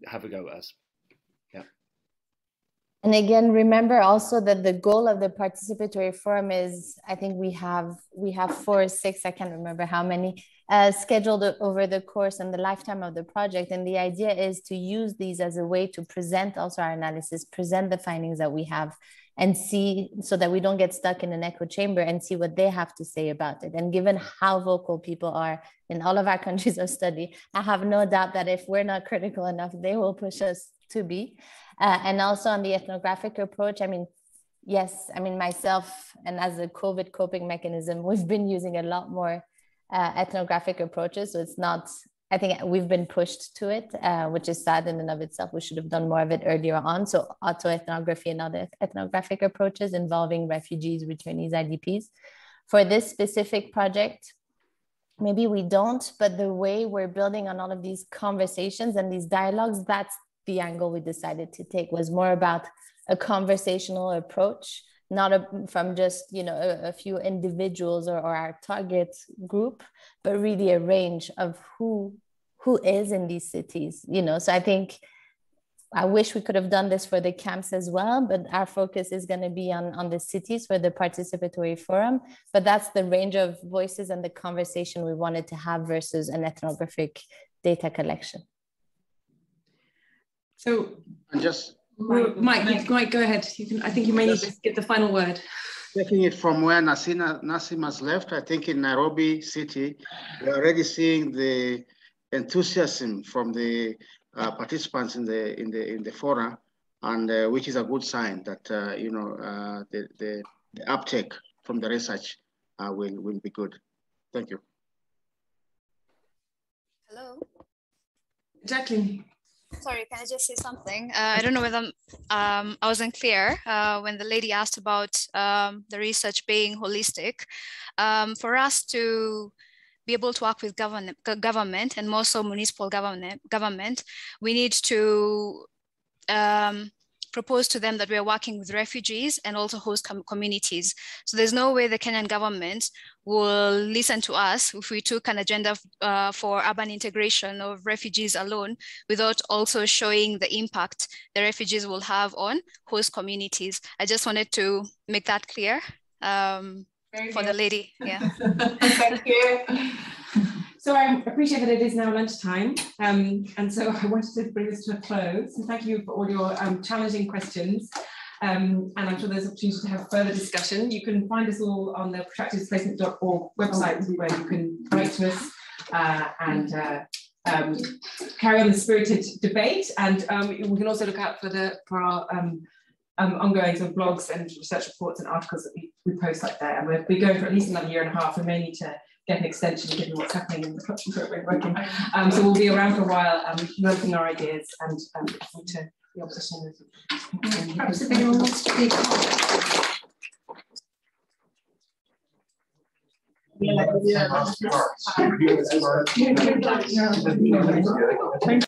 have a go at us. Yeah. And again, remember also that the goal of the participatory forum is, I think we have 4 or 6, I can't remember how many, scheduled over the course and the lifetime of the project. And the idea is to use these as a way to present also our analysis, present the findings that we have, and see, so that we don't get stuck in an echo chamber, and see what they have to say about it. And given how vocal people are in all of our countries of study, I have no doubt that if we're not critical enough, they will push us to be. And also on the ethnographic approach, yes, myself, and as a COVID coping mechanism, we've been using a lot more ethnographic approaches. So it's not, I think we've been pushed to it, which is sad in and of itself. We should have done more of it earlier on. So autoethnography and other ethnographic approaches involving refugees, returnees, IDPs. For this specific project, maybe we don't, but the way we're building on all of these conversations and these dialogues, that's the angle we decided to take, was more about a conversational approach, not from just a few individuals or our target group, but really a range of who is in these cities. So I think I wish we could have done this for the camps as well, but our focus is going to be on the cities for the participatory forum. But that's the range of voices and the conversation we wanted to have versus an ethnographic data collection. So, and just Mike, go ahead. I think you may need to get the final word. Taking it from where Nassim has left, I think in Nairobi city, we're already seeing the enthusiasm from the participants in the forum, and which is a good sign that the uptake from the research will be good. Thank you. Hello, Jacqueline. Sorry, can I just say something? I don't know whether I wasn't clear when the lady asked about the research being holistic. For us to be able to work with government and more so municipal government, we need to propose to them that we are working with refugees and also host communities. So there's no way the Kenyan government will listen to us if we took an agenda for urban integration of refugees alone without also showing the impact the refugees will have on host communities. I just wanted to make that clear. for the lady. Yeah. Thank you. So I appreciate that it is now lunchtime, and so I wanted to bring this to a close. And thank you for all your challenging questions. And I'm sure there's opportunity to have further discussion. You can find us all on the protracteddisplacement.org website, where you can write to us and carry on the spirited debate. And we can also look out for our ongoing sort of blogs and research reports and articles that we post up there. And we'll be going for at least another year and a half. We may need to get an extension given what's happening in the country where we're working. So we'll be around for a while, developing our ideas and looking to the opposition. Perhaps if anyone wants to speak. Yeah.